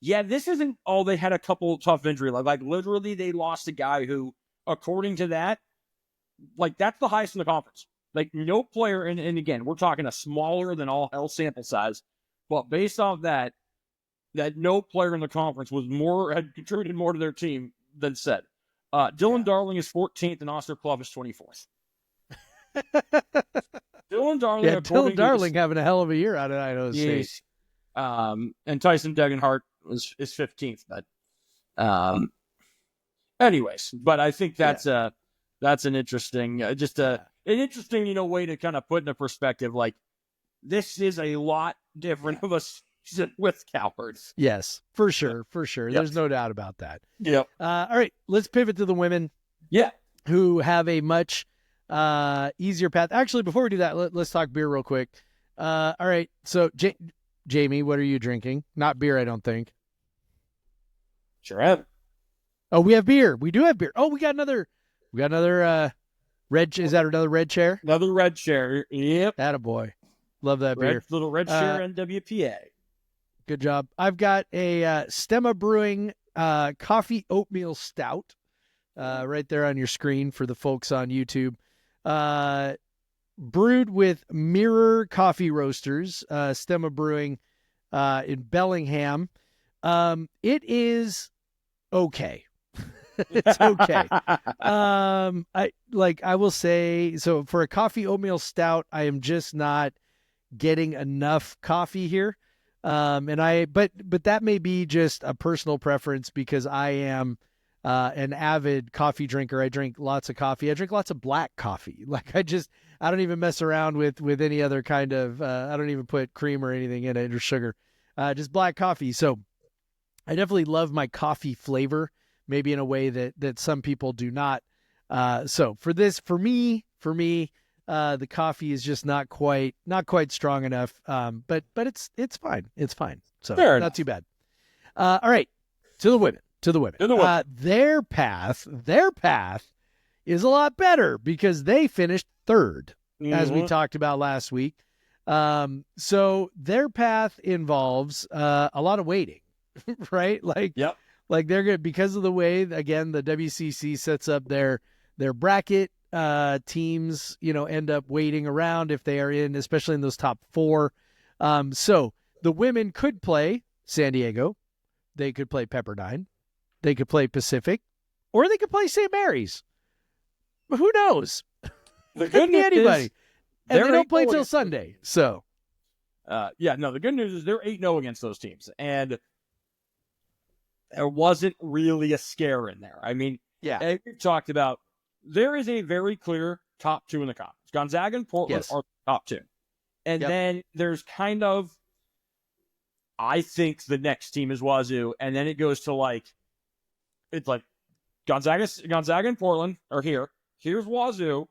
this isn't they had a couple tough injury. Like literally they lost a guy who, according to that, like, that's the highest in the conference. Like, no player, and again, we're talking a smaller than all hell sample size, but based off that no player in the conference had contributed more to their team than said. Dylan Darling is 14th, and Oster Club is 24th. Dylan Darling having a hell of a year out of Idaho State. And Tyson Degenhart is 15th. But, anyways, but I think that's an interesting, an interesting, way to kind of put into perspective. Like, this is a lot different of a season with Cowards. Yes, for sure. Yep. There's no doubt about that. Yep. All right, let's pivot to the women. Yeah. Who have a much easier path. Actually, before we do that, let's talk beer real quick. All right, so Jamie, what are you drinking? Not beer, I don't think. Sure have. Oh, we have beer. We do have beer. Oh, we got another red. Is that another red chair? Another red chair. Yep. Attaboy. Love that beer. Little red chair NWPA. Good job. I've got a Stemma Brewing coffee oatmeal stout right there on your screen for the folks on YouTube. Brewed with Mirror Coffee Roasters. Stemma Brewing in Bellingham. It is okay. It's okay. I will say, so for a coffee oatmeal stout, I am just not getting enough coffee here. But that may be just a personal preference because I am an avid coffee drinker. I drink lots of coffee. I drink lots of black coffee. Like I don't even mess around with any other kind of, I don't even put cream or anything in it or sugar, just black coffee. So I definitely love my coffee flavor, maybe in a way that some people do not. So for me, the coffee is just not quite strong enough. But it's fine. It's fine. So Fair not enough. too bad. All right. To the women. Their path is a lot better because they finished third, as we talked about last week. So their path involves a lot of waiting, right? Yep. Like they're good because of the way, again, the WCC sets up their bracket. Teams, end up waiting around if they are in, especially in those top four. So the women could play San Diego, they could play Pepperdine, they could play Pacific, or they could play St. Mary's. Who knows? The Could good be news anybody, is and they they're don't play 8-0 till against Sunday. So the good news is they're 8-0 against those teams, and there wasn't really a scare in there. I mean, as we've talked about, there is a very clear top two in the conference. Gonzaga and Portland are the top two. And then there's kind of, I think the next team is Wazoo, and then it goes to it's like Gonzaga and Portland are here. Here's Wazoo.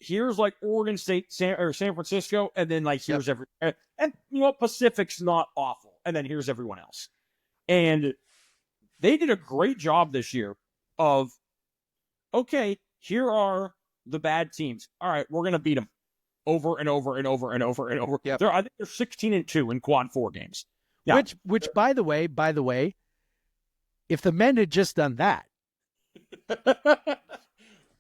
Here's Oregon State, San Francisco, and then here's and Pacific's not awful, and then here's everyone else. And they did a great job this year of, okay, here are the bad teams. All right, we're gonna beat them over and over and over and over and over. Yep. I think they're 16-2 in quad 4 games. Now, which by the way, if the men had just done that, now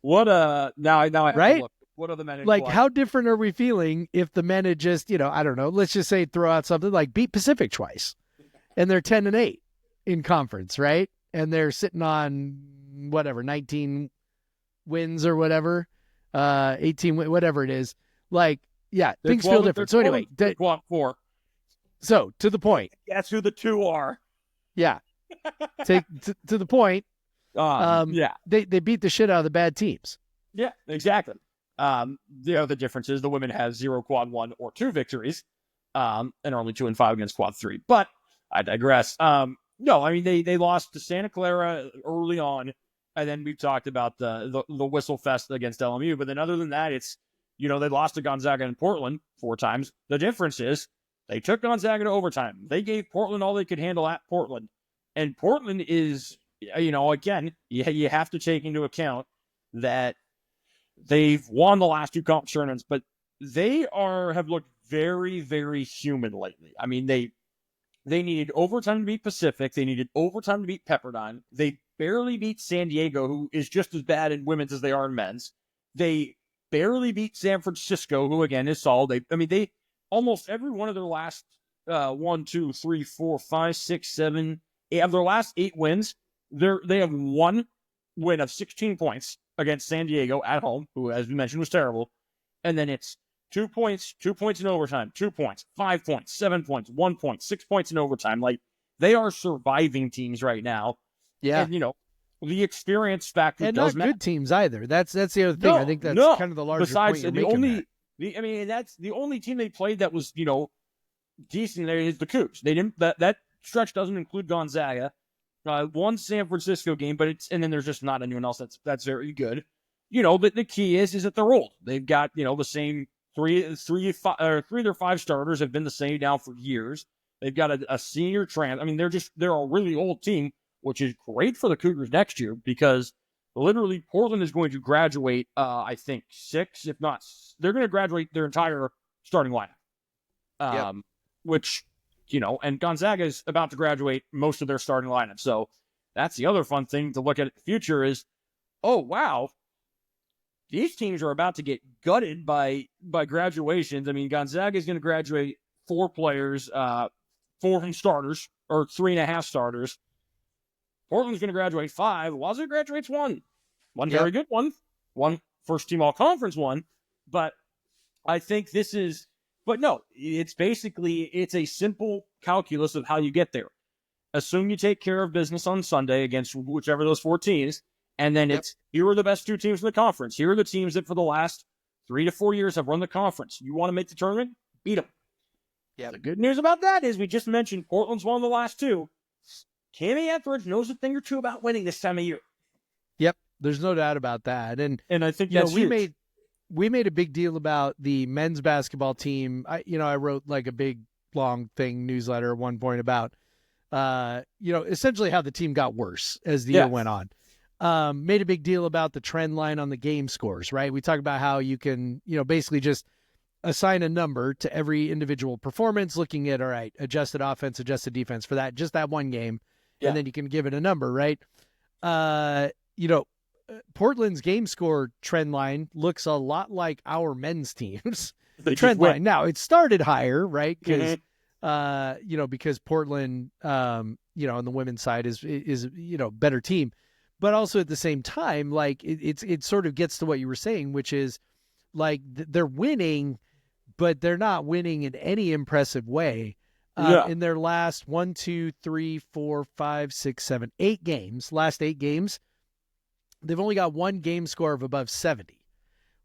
I have right? to look. What are the men in Like, quad? how different are we feeling if the men had just, I don't know, let's just say throw out something like beat Pacific twice, and they're 10-8 in conference, right? And they're sitting on whatever 19 wins or whatever, 18 whatever it is. Things feel different. So anyway, quad 4. so to the point. Guess who the two are? Yeah. to the point. Yeah. They beat the shit out of the bad teams. Yeah, exactly. The difference is the women have 0 quad 1 or 2 victories, and are only 2-5 against quad 3. But I digress. No, I mean they lost to Santa Clara early on, and then we've talked about the whistle fest against LMU. But then other than that, it's they lost to Gonzaga and Portland 4 times. The difference is they took Gonzaga to overtime. They gave Portland all they could handle at Portland, and Portland is again you have to take into account that they've won the last 2 conference tournaments, but they have looked very, very human lately. I mean, they needed overtime to beat Pacific. They needed overtime to beat Pepperdine. They barely beat San Diego, who is just as bad in women's as they are in men's. They barely beat San Francisco, who again is solid. They almost every one of their last 1, 2, 3, 4, 5, 6, 7, 8 of their last 8 wins. They have 1 win of 16 points against San Diego at home, who, as we mentioned, was terrible. And then it's 2 points in overtime, 2 points, 5 points, 7 points, 1 point, 6 points in overtime. They are surviving teams right now. Yeah. And, the experience factor And does not matter. good teams either. That's the other thing. I think that's kind of the larger Besides, point you're making there. that's the only team they played that was, decent there is the Cougs. They didn't, that stretch doesn't include Gonzaga. 1 San Francisco game, but and then there's just not anyone else that's very good. But the key is that they're old. They've got, the same 3 of their 5 starters have been the same now for years. They've got a senior trans. I mean, they're a really old team, which is great for the Cougars next year because literally Portland is going to graduate, I think 6, if not, they're going to graduate their entire starting lineup. Which, and Gonzaga is about to graduate most of their starting lineup. So that's the other fun thing to look at in the future is, oh, wow, these teams are about to get gutted by graduations. I mean, Gonzaga is going to graduate 4 players. 4 from starters, or 3.5 starters. Portland's going to graduate 5. Wazoo graduates 1. One very good one. One first-team all-conference one. But I think this is... But no, it's basically, it's a simple calculus of how you get there. Assume you take care of business on Sunday against whichever of those 4 teams, and then it's, here are the best 2 teams in the conference. Here are the teams that for the last 3 to 4 years have run the conference. You want to make the tournament? Beat them. Yep. The good news about that is we just mentioned Portland's won the last 2. Cammy Etheridge knows a thing or two about winning this time of year. Yep, there's no doubt about that. And I think you know, that's huge. we made a big deal about the men's basketball team. I wrote like a big long thing newsletter at one point about essentially how the team got worse as the year went on. Made a big deal about the trend line on the game scores, right? We talk about how you can, basically just assign a number to every individual performance, looking at, all right, adjusted offense, adjusted defense for that, just that one game. And then you can give it a number, right? Portland's game score trend line looks a lot like our men's team's trend line. Now, it started higher, right? Because, because Portland, on the women's side is better team. But also at the same time, like, it sort of gets to what you were saying, which is, like, they're winning, but they're not winning in any impressive way. In their last 8 games, last 8 games, they've only got one game score of above 70,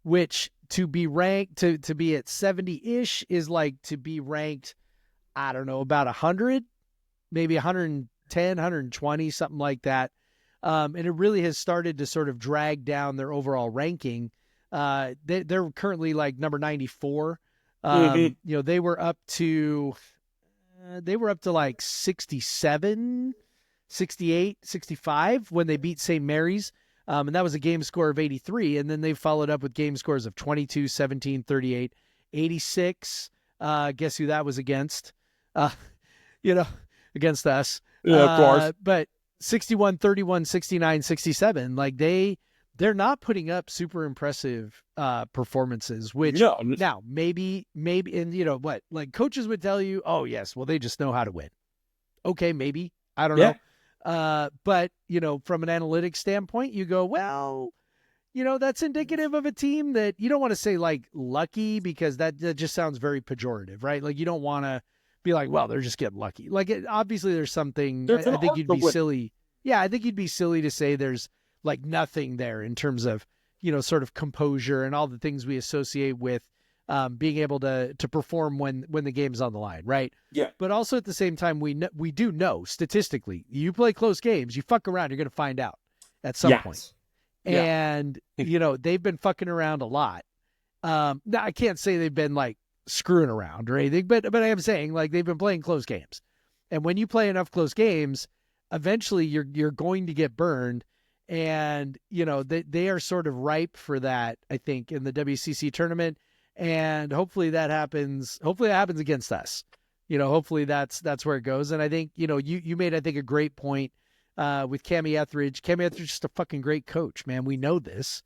which to be ranked, to be at 70-ish is like to be ranked, I don't know, about 100, maybe 110, 120, something like that. And it really has started to sort of drag down their overall ranking. They're currently like number 94. They were up to like 67, 68, 65 when they beat St. Mary's. And that was a game score of 83. And then they followed up with game scores of 22, 17, 38, 86. Guess who that was against? Against us. Yeah, of course. But 61, 31, 69, 67. Like they're not putting up super impressive performances, which now maybe, and like coaches would tell you, oh yes, well, they just know how to win. Okay. Maybe, I don't know. But from an analytics standpoint, you go, well, that's indicative of a team that you don't want to say like lucky, because that just sounds very pejorative, right? Like you don't want to be like, well, they're just getting lucky. Like obviously there's something, I think you'd be silly. Yeah. I think you'd be silly to say there's like nothing there in terms of, sort of composure and all the things we associate with being able to perform when the game's on the line, right? Yeah. But also at the same time, we do know statistically, you play close games, you fuck around, you're going to find out at some point. And, they've been fucking around a lot. Now, I can't say they've been like screwing around or anything, but I am saying like they've been playing close games. And when you play enough close games, eventually you're going to get burned. And, they are sort of ripe for that, I think, in the WCC tournament. And hopefully that happens. Hopefully that happens against us. Hopefully that's where it goes. And I think, you made, I think, a great point with Cammy Etheridge. Cammy Etheridge is just a fucking great coach, man. We know this.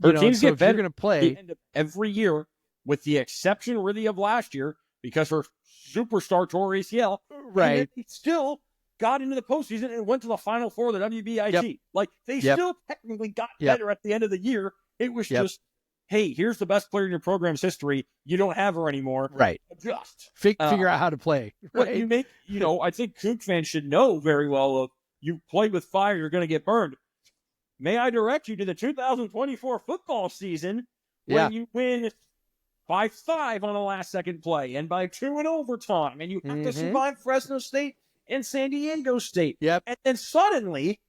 Her teams get better. You're going to play every year, with the exception really of last year, because her superstar tore ACL. Right. And it still got into the postseason and went to the Final Four of the WBIG. Yep. Like, they still technically got better at the end of the year. It was just, hey, here's the best player in your program's history. You don't have her anymore. Right. Adjust. Figure out how to play. Right? But you make, I think Cougs fans should know very well of, you play with fire, you're going to get burned. May I direct you to the 2024 football season when you win by 5 on a last-second play and by 2 in overtime, and you have to survive Fresno State and San Diego State. Yep. And then suddenly,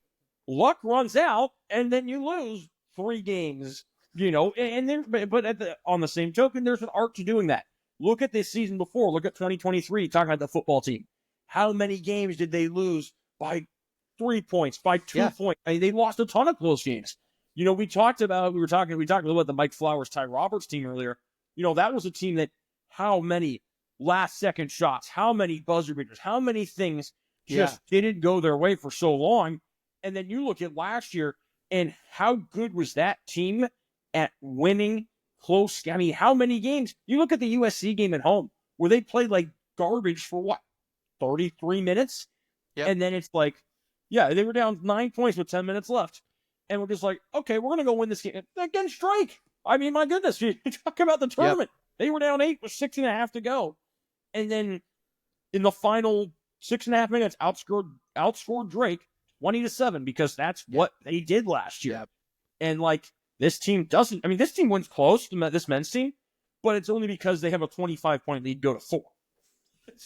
luck runs out, and then you lose 3 games. And then, but on the same token, there's an art to doing that. Look at this season before. Look at 2023. Talking about the football team. How many games did they lose by 3 points, by 2 points? I mean, they lost a ton of close games. We talked about a little about the Mike Flowers, Ty Roberts team earlier. That was a team that how many last-second shots, how many buzzer beaters, how many things just didn't go their way for so long. And then you look at last year, and how good was that team at winning close? I mean, how many games? You look at the USC game at home, where they played like garbage for 33 minutes. Yep. And then it's like, yeah, they were down 9 points with 10 minutes left. And we're just like, okay, we're going to go win this game against Drake. I mean, my goodness, you talk about the tournament. They were down 8 with 6.5 to go. And then in the final 6.5 minutes, outscored Drake 20-7 because that's what they did last year. Yep. And like, this team doesn't, I mean, this team wins close, this men's team, but it's only because they have a 25-point lead go to 4.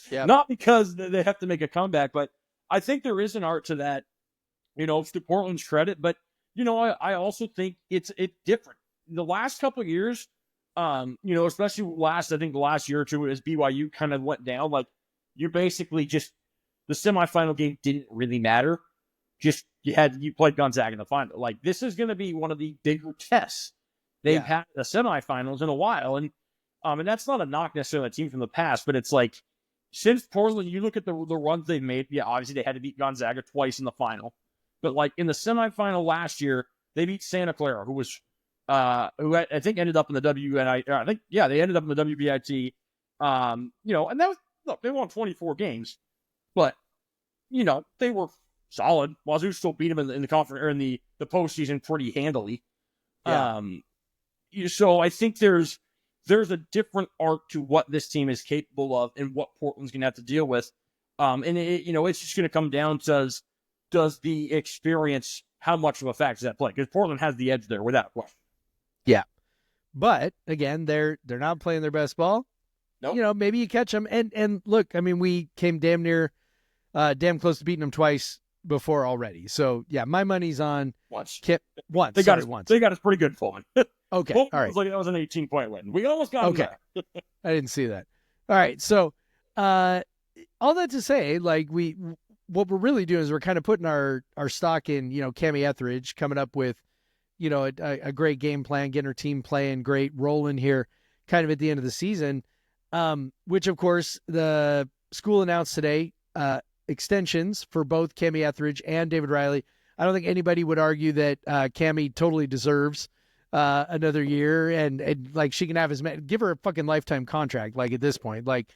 Yep. Not because they have to make a comeback, but I think there is an art to that, to Portland's credit. But, I also think it's different. The last couple of years, especially I think the last year or two as BYU kind of went down, like you basically just, the semifinal game didn't really matter. Just you played Gonzaga in the final. Like this is going to be one of the bigger tests they've had in the semifinals in a while. And that's not a knock necessarily on a team from the past, but it's like, since Portland, you look at the runs they've made, obviously they had to beat Gonzaga twice in the final. But like in the semifinal last year, they beat Santa Clara, who I think ended up in the WNI. They ended up in the WBIT. And that was, look, they won 24 games, but they were solid. Wazoo still beat them in the conference or in the postseason pretty handily. Yeah. So I think there's a different art to what this team is capable of and what Portland's going to have to deal with. And it's just going to come down to does the experience, how much of a factor does that play? Because Portland has the edge there without question. Yeah. But again, they're not playing their best ball. Nope. Maybe you catch them. And look, I mean, we came damn close to beating them twice before already. So yeah, my money's on Once. Once. They got once. They got us pretty good, Pullman. Okay. Pullman All right. was like, that was an 18-point win. We almost got them there. I didn't see that. All right. So, all that to say, like what we're really doing is we're kind of putting our stock in, Cammie Etheridge coming up with, a great game plan, getting her team playing great, rolling here kind of at the end of the season. Which of course the school announced today, extensions for both Cammie Etheridge and David Riley. I don't think anybody would argue that, Cammie totally deserves, another year and like she can have give her a fucking lifetime contract. Like at this point, like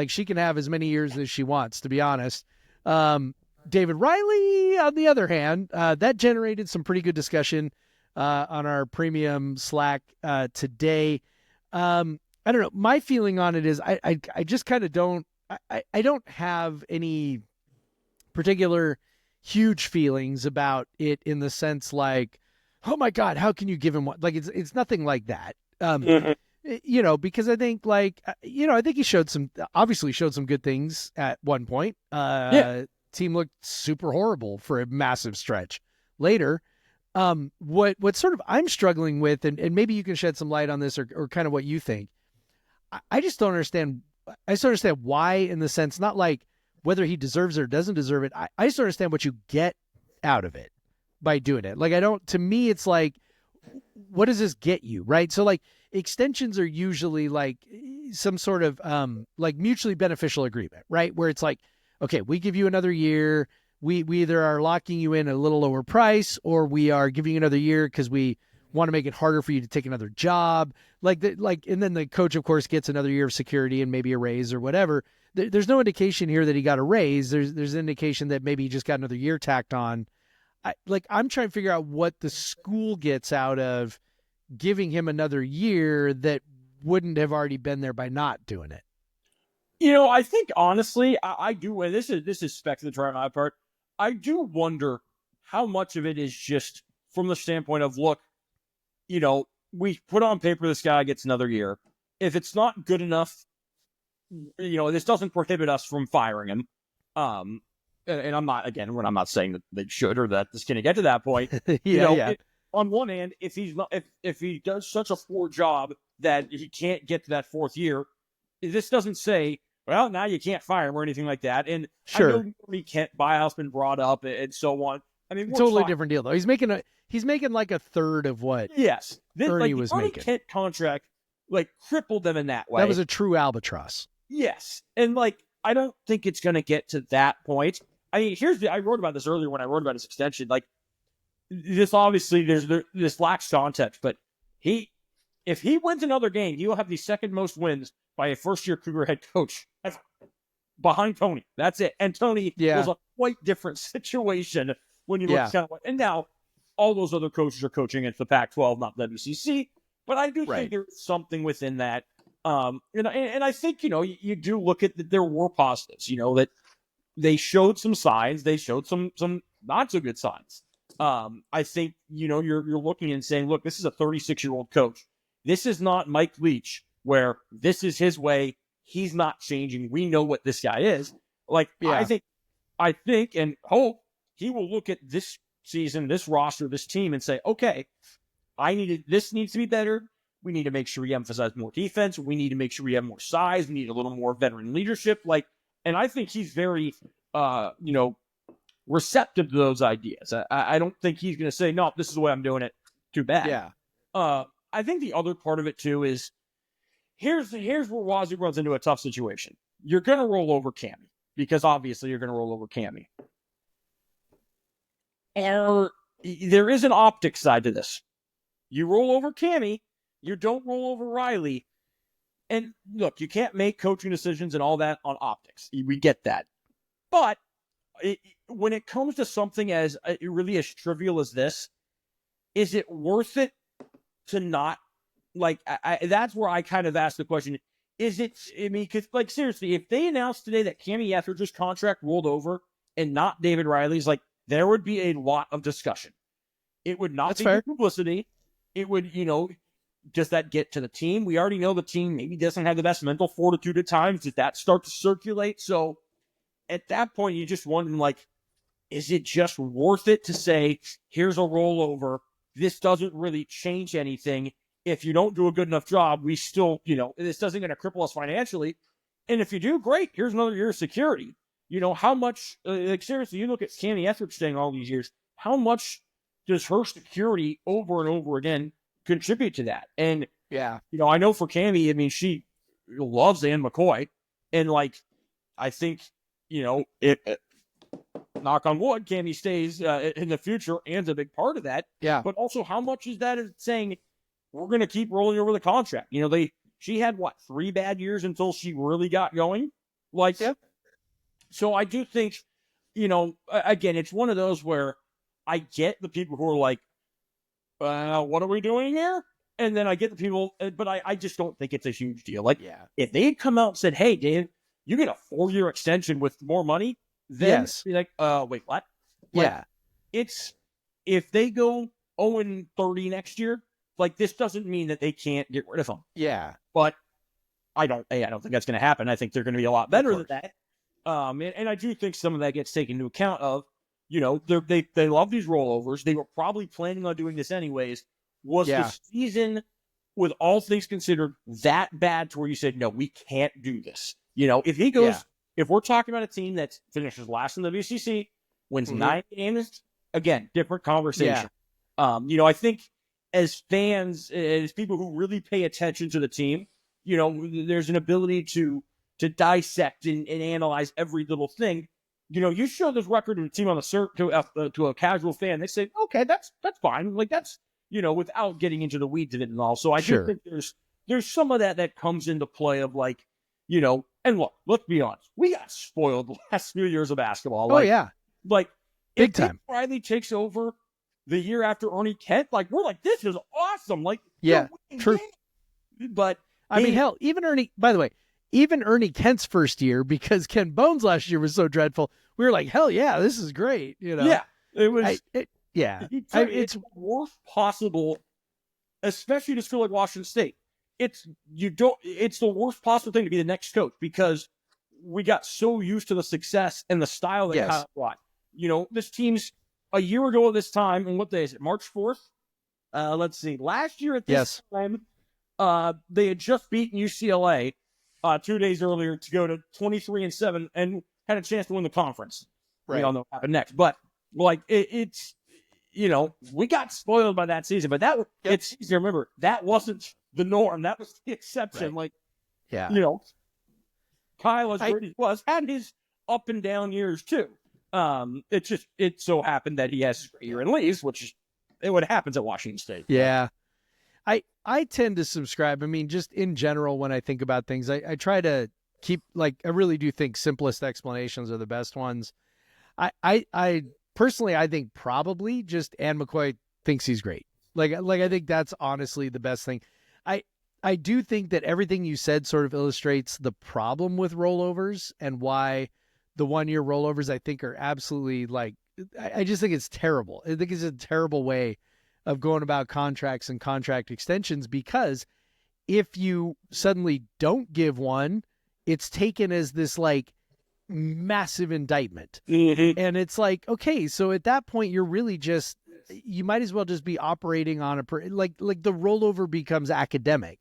she can have as many years as she wants, to be honest. David Riley, on the other hand, that generated some pretty good discussion, on our premium Slack, today. I don't know. My feeling on it is I just kind of don't have any particular huge feelings about it in the sense like, oh my God, how can you give him one? Like it's nothing like that. Because I think I think he obviously showed some good things at one point. Team looked super horrible for a massive stretch later. What sort of I'm struggling with, and maybe you can shed some light on this or kind of what you think. I just don't understand. I just don't understand why, in the sense, not like whether he deserves it or doesn't deserve it. I just don't understand what you get out of it by doing it. Like, to me, it's like, what does this get you? Right. So like extensions are usually like some sort of, like mutually beneficial agreement, right? Where it's like, okay, we give you another year. We either are locking you in at a little lower price, or we are giving you another year because we want to make it harder for you to take another job. And then the coach, of course, gets another year of security and maybe a raise or whatever. There's no indication here that he got a raise. There's an indication that maybe he just got another year tacked on. I'm trying to figure out what the school gets out of giving him another year that wouldn't have already been there by not doing it. I think honestly, I do, and this is speculative on my part. I do wonder how much of it is just from the standpoint of, look, we put on paper this guy gets another year. If it's not good enough, this doesn't prohibit us from firing him. And I'm not saying that they should or that this can get to that point. On one hand, if he does such a poor job that he can't get to that fourth year, this doesn't say, well, now you can't fire him or anything like that. And sure, I know Kent buyout's been brought up and so on. I mean, totally different deal though. He's making like a third of what Ernie was making. The Kent contract crippled them in that way. That was a true albatross. Yes, and I don't think it's going to get to that point. I mean, I wrote about this earlier when I wrote about his extension. This obviously this lacks context, but if he wins another game, he will have the second most wins by a first-year Cougar head coach ever. behind Tony. That's it. And Tony Yeah. was a quite different situation when you look Yeah. kind of like, and now all those other coaches are coaching at the Pac-12, not WCC. But I do Right. think there's something within that. And I think, you do look at that there were positives, that they showed some signs, they showed some not so good signs. I think, you're looking and saying, look, this is a 36-year-old coach. This is not Mike Leach, where this is his way. He's not changing. We know what this guy is. Like, Yeah. I think and hope he will look at this season, this roster, this team, and say, okay, this needs to be better. We need to make sure we emphasize more defense. We need to make sure we have more size. We need a little more veteran leadership. And I think he's very, receptive to those ideas. I don't think he's going to say, no, this is the way I'm doing it. Too bad. Yeah. I think the other part of it too is here's where Wazoo runs into a tough situation. You're going to roll over Cammy because obviously you're going to roll over Cammy. And there is an optics side to this. You roll over Cammy, you don't roll over Riley. And look, you can't make coaching decisions and all that on optics. We get that. But when it comes to something as really as trivial as this, is it worth it to not, that's where I kind of ask the question. Is it, because, seriously, if they announced today that Cammy Etheridge's contract rolled over and not David Riley's, there would be a lot of discussion. It would not That's be fair. publicity. It would, does that get to the team? We already know the team maybe doesn't have the best mental fortitude at times. Did that start to circulate? So at that point, you just wonder, is it just worth it to say, here's a rollover? This doesn't really change anything. If you don't do a good enough job, we still, this doesn't going to cripple us financially. And if you do, great. Here's another year of security. How much, seriously, you look at Cammy Etheridge staying all these years, how much does her security over and over again contribute to that? And, Yeah. I know for Cammy, she loves Ann McCoy. And, I think, knock on wood, Cammy stays in the future. Ann's a big part of that. Yeah. But also, how much is that saying we're going to keep rolling over the contract? She had, 3 bad years until she really got going? Yep. So I do think, again, it's one of those where I get the people who are like, what are we doing here? And then I get the people, but I just don't think it's a huge deal. Yeah. If they had come out and said, hey, Dave, you get a 4-year extension with more money, then Yes. be like, wait, what? Yeah. It's, if they go 0-30 next year, this doesn't mean that they can't get rid of them. Yeah. But I don't think that's going to happen. I think they're going to be a lot better than that. And I do think some of that gets taken into account of, they love these rollovers. They were probably planning on doing this anyways. Was the season, with all things considered, that bad to where you said, no, we can't do this? If he goes, if we're talking about a team that finishes last in the WCC, wins 9 games, again, different conversation. I think as fans, as people who really pay attention to the team, there's an ability to dissect and analyze every little thing. You show this record of a team on the to a casual fan, they say, okay, that's fine. That's, without getting into the weeds of it and all. So I do think there's some of that comes into play of and look, let's be honest, we got spoiled the last few years of basketball. Oh, yeah. Big Big time. If Riley takes over the year after Ernie Kent, we're this is awesome. Yeah, true. Games. But hell, even Ernie Kent's first year, because Ken Bones last year was so dreadful, we were like, hell yeah, this is great. Yeah, it was. It's the worst possible, especially to school like Washington State. It's the worst possible thing to be the next coach because we got so used to the success and the style that Kyle brought. This team's a year ago at this time, and what day is it? March 4th? Let's see. Last year at this time, they had just beaten UCLA 2 days earlier to go to 23-7 and had a chance to win the conference. Right. We all know what happened next. But, it's, we got spoiled by that season. But it's easy to remember. That wasn't the norm. That was the exception. Right. Kyle, as great as he was, had his up and down years, too. It so happened that he has a year and leaves, which is what happens at Washington State. Yeah. I tend to subscribe. Just in general, when I think about things, I try to I really do think simplest explanations are the best ones. I personally, I think probably just Ann McCoy thinks he's great. Like I think that's honestly the best thing. I do think that everything you said sort of illustrates the problem with rollovers and why the 1-year rollovers I think are absolutely I just think it's terrible. I think it's a terrible way of going about contracts and contract extensions, because if you suddenly don't give one, it's taken as this massive indictment. Mm-hmm. And it's okay, so at that point you're really just, you might as well just be operating on like the rollover becomes academic.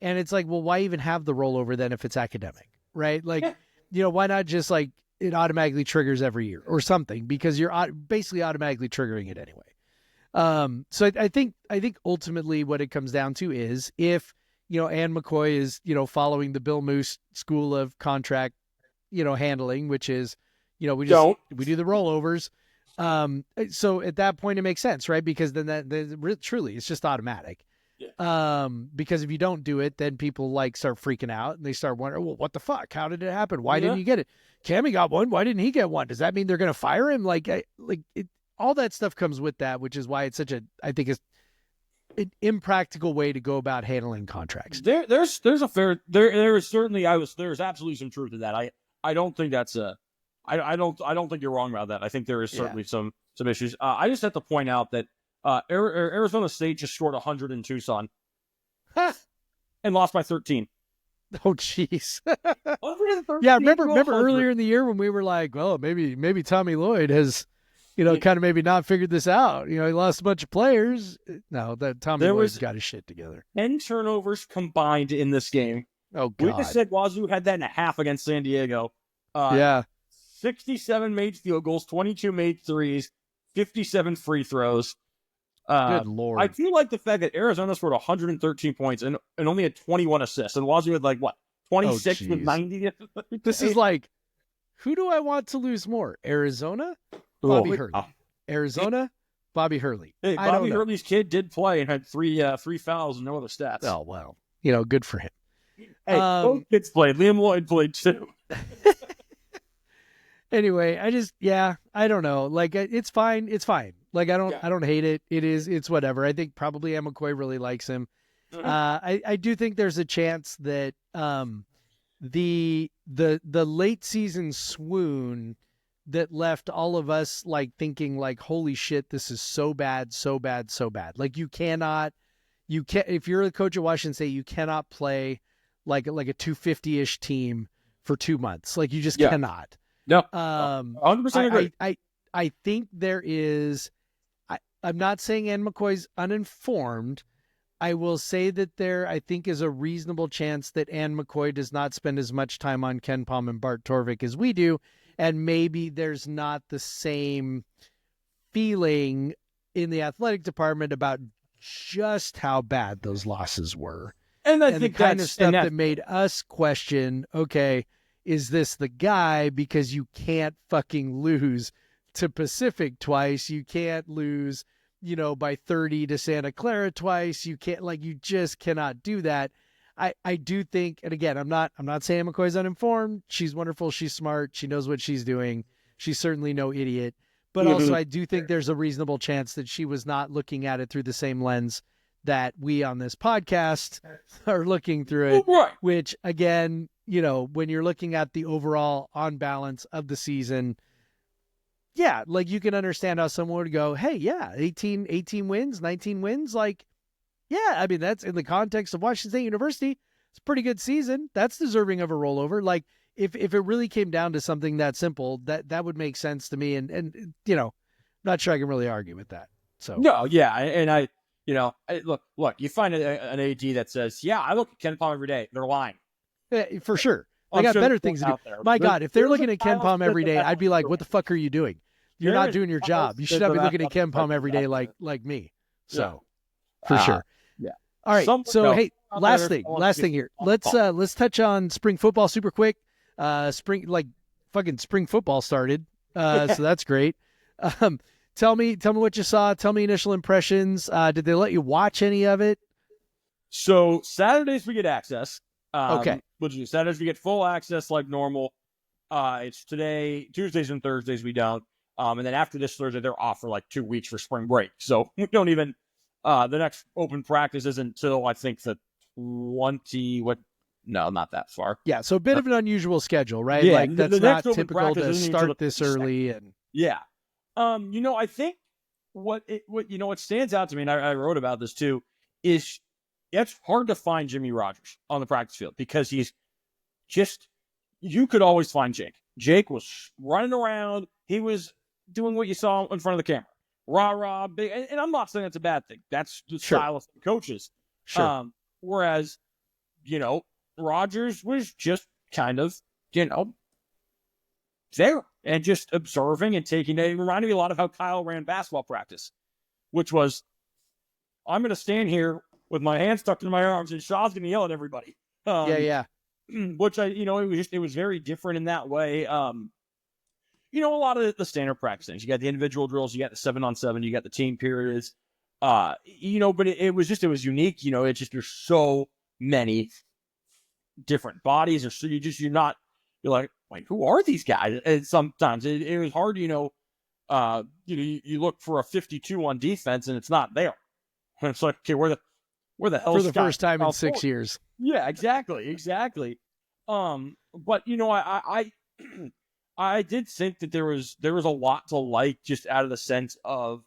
And it's well, why even have the rollover then if it's academic, right? Why not just it automatically triggers every year or something, because you're basically automatically triggering it anyway. So I think ultimately what it comes down to is if, Ann McCoy is, following the Bill Moose school of contract, handling, which is, we do the rollovers. So at that point it makes sense, right? Because then truly it's just automatic. Yeah. Because if you don't do it, then people start freaking out and they start wondering, well, what the fuck? How did it happen? Why didn't you get it? Cammy got one. Why didn't he get one? Does that mean they're going to fire him? All that stuff comes with that, which is why it's I think it's an impractical way to go about handling contracts. There's absolutely some truth to that. I don't think that's I don't think you're wrong about that. I think there is certainly some issues. I just have to point out that Arizona State just scored 100 in Tucson and lost by 13. Oh, jeez. Yeah, remember earlier in the year when we were like, well, maybe Tommy Lloyd has, kind of maybe not figured this out. He lost a bunch of players. No, that Tommy Lloyd's got his shit together. 10 turnovers combined in this game. Oh, God. We just said Wazoo had that in a half against San Diego. 67 made field goals, 22 made threes, 57 free throws. Good Lord. I feel like the fact that Arizona scored 113 points and only had 21 assists, and Wazoo had 26 with 90. This is who do I want to lose more? Arizona? Bobby Hurley. Arizona? Bobby Hurley. Hey, Bobby Hurley's kid did play and had three fouls and no other stats. Oh, well. Good for him. Hey, both kids played. Liam Lloyd played too. Anyway, I don't know. It's fine. It's fine. I don't hate it. It's whatever. I think probably Ann McCoy really likes him. Mm-hmm. I do think there's a chance that the late season swoon that left all of us thinking holy shit, this is so bad, so bad, so bad. You can't, if you're the coach at Washington State, you cannot play like a 250-ish team for 2 months. You just cannot. No, 100% agree. I think there is. I'm not saying Ann McCoy's uninformed. I will say that there, I think, is a reasonable chance that Ann McCoy does not spend as much time on Ken Palm and Bart Torvik as we do, and maybe there's not the same feeling in the athletic department about just how bad those losses were, and I think the kind of stuff that made us question, okay, is this the guy? Because you can't fucking lose to Pacific twice. You can't lose, by 30 to Santa Clara twice. You can't, you just cannot do that. I do think, and again, I'm not saying McCoy's uninformed. She's wonderful. She's smart. She knows what she's doing. She's certainly no idiot. But also, I do think there's a reasonable chance that she was not looking at it through the same lens that we on this podcast are looking through it, right. Which again, when you're looking at the overall on balance of the season, yeah, you can understand how someone would go, hey, yeah, 18 wins, 19 wins. Yeah, I mean, that's in the context of Washington State University. It's a pretty good season. That's deserving of a rollover. If it really came down to something that simple, that would make sense to me. And not sure I can really argue with that. So no, yeah. And look, you find an AD that says, yeah, I look at Ken Palm every day. They're lying. Yeah, for sure. I got better things to do. My God, if they're looking at Ken Palm every day, I'd be like, what the fuck are you doing? You're not doing your job. You should not be looking at Ken Palm every day like me. So, for sure. Yeah. All right. So, hey, last thing here. Let's touch on spring football super quick. Spring football started. So that's great. Tell me what you saw. Tell me initial impressions. Did they let you watch any of it? So Saturdays we get access. Okay. Which you said, as we get full access like normal. It's today, Tuesdays and Thursdays we don't. And then after this Thursday, they're off for like 2 weeks for spring break. So we don't even, the next open practice isn't until I think the 20, no, not that far. Yeah, so a bit of an unusual schedule, right? Yeah, like that's the not next open typical practice to isn't until start the this 22nd. early. And Yeah. I think what stands out to me, and I wrote about this too, is it's hard to find Jimmy Rogers on the practice field because he's just, you could always find Jake. Jake was running around. He was doing what you saw in front of the camera. Rah, big. And I'm not saying that's a bad thing. That's the style of coaches. Sure. Whereas, Rogers was just kind of, there and just observing and taking it. It reminded me a lot of how Kyle ran basketball practice, which was, I'm going to stand here with my hands tucked in my arms and Shaw's going to yell at everybody. Yeah. Which it was very different in that way. A lot of the standard practice things. You got the individual drills, you got the 7-on-7, you got the team periods. But it was unique. It's just there's so many different bodies, or so you're like, wait, who are these guys? And sometimes it was hard. You look for a 52 on defense and it's not there. And it's like, okay, where the hell for the first time in 6 years? Yeah, exactly. But I did think that there was a lot to like, just out of the sense of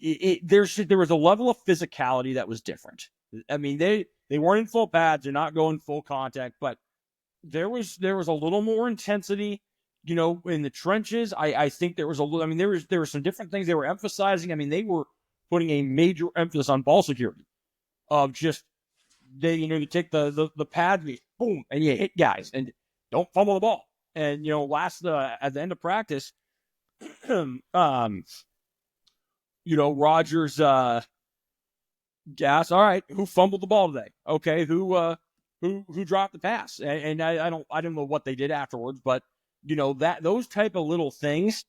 there was a level of physicality that was different. I mean, they weren't in full pads, they're not going full contact, but there was a little more intensity, in the trenches. I think there was a little. I mean, there were some different things they were emphasizing. I mean, they were putting a major emphasis on ball security, of just you take the pad, boom, and you hit guys and don't fumble the ball. And at the end of practice, Rogers gas. All right, who fumbled the ball today? Okay, who dropped the pass? And I don't know what they did afterwards, but that those type of little things,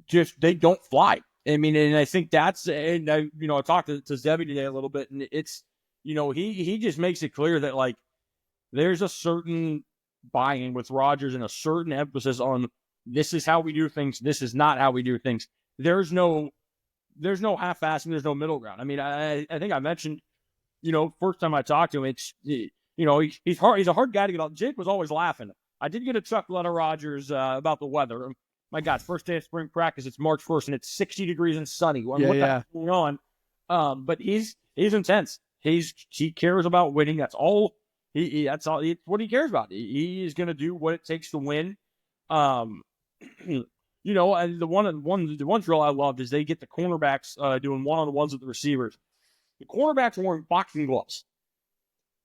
just they don't fly. I mean, and I think that's, and I talked to Zebby today a little bit, and it's he just makes it clear that like there's a certain buy-in with Rogers and a certain emphasis on this is how we do things. This is not how we do things. There's no half-assing. There's no middle ground. I mean, I think I mentioned, first time I talked to him, it's, he's hard. He's a hard guy to get on. Jake was always laughing. I did get a chuckle out of Rogers about the weather. My God, first day of spring practice, it's March 1st, and it's 60 degrees and sunny. What the heck's going on? But he's intense. He cares about winning. That's all. That's what he cares about. He is going to do what it takes to win. And the one drill I loved is they get the cornerbacks doing one-on-ones with the receivers. The cornerbacks are wearing boxing gloves,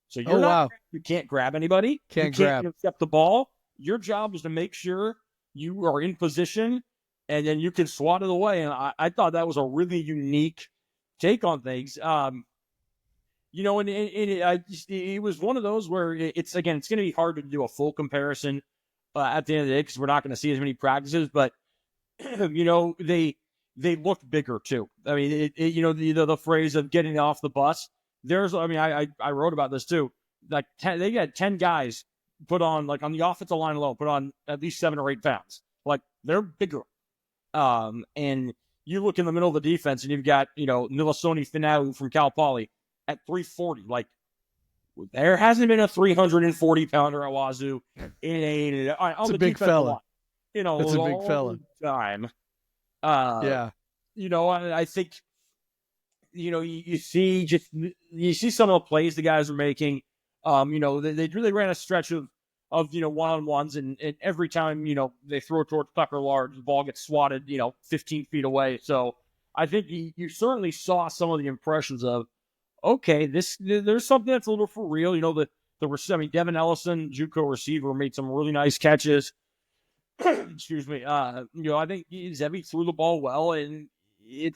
so you can't grab anybody. You can't intercept the ball. Your job is to make sure you are in position, and then you can swat it away. And I thought that was a really unique take on things. It was one of those where it's going to be hard to do a full comparison at the end of the day because we're not going to see as many practices, but they looked bigger too. I mean, the phrase of getting off the bus. I wrote about this too. Like they had 10 guys put on, like on the offensive line alone, put on at least 7 or 8 pounds. Like they're bigger. And you look in the middle of the defense and you've got, Nilasoni Finau from Cal Poly at 340. Like there hasn't been a 340 pounder at Wazoo in it's a big fella. Line. It's a big fella. Time. Yeah. I think, you see some of the plays the guys are making. They really ran a stretch of one-on-ones, and every time, they throw it towards Tucker Large, the ball gets swatted, 15 feet away. So I think you certainly saw some of the impressions of, okay, there's something that's a little for real. Devin Ellison, JUCO receiver, made some really nice catches. Excuse me. I think Zebby threw the ball well, and you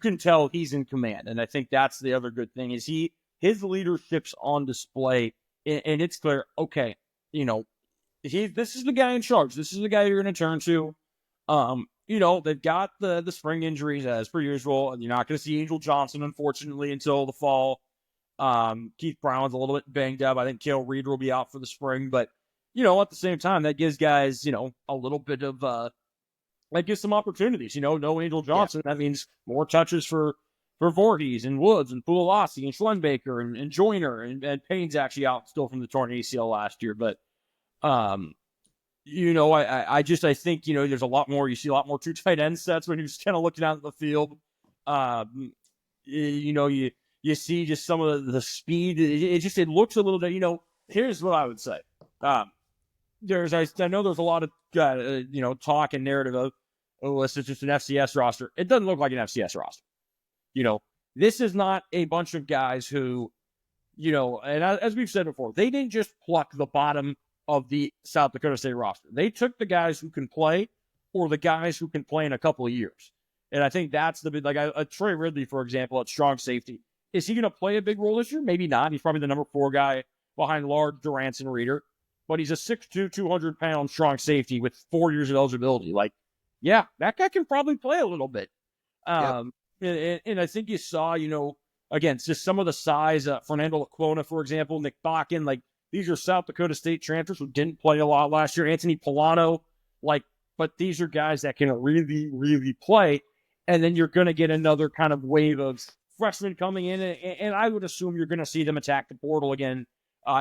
can tell he's in command. And I think that's the other good thing is his leadership's on display, and it's clear. Okay, this is the guy in charge. This is the guy you're going to turn to. They've got the spring injuries as per usual, and you're not going to see Angel Johnson, unfortunately, until the fall. Keith Brown's a little bit banged up. I think Cale Reeder will be out for the spring, but at the same time, that gives guys, a little bit of, that gives some opportunities. No Angel Johnson. That means more touches for Voorhees and Woods and Pulalasi and Schlenbaker and Joyner and Payne's actually out still from the torn ACL last year. But, I think, there's a lot more. You see a lot more two tight end sets when you're just kind of looking out in the field. You see just some of the speed. It looks a little bit, here's what I would say. I know there's a lot of, talk and narrative of, this is just an FCS roster. It doesn't look like an FCS roster. This is not a bunch of guys who, and as we've said before, they didn't just pluck the bottom of the South Dakota State roster. They took the guys who can play or the guys who can play in a couple of years. And I think that's the big, like a Trey Ridley, for example, at strong safety. Is he going to play a big role this year? Maybe not. He's probably the number 4 guy behind large Durance and Reeder. But he's a 6'2", 200-pound strong safety with 4 years of eligibility. Like, yeah, that guy can probably play a little bit. And I think you saw, again, just some of the size. Fernando Laclona, for example, Nick Bakken, like, these are South Dakota State transfers who didn't play a lot last year. Anthony Polano, but these are guys that can really, really play. And then you're going to get another kind of wave of freshmen coming in, and I would assume you're going to see them attack the portal again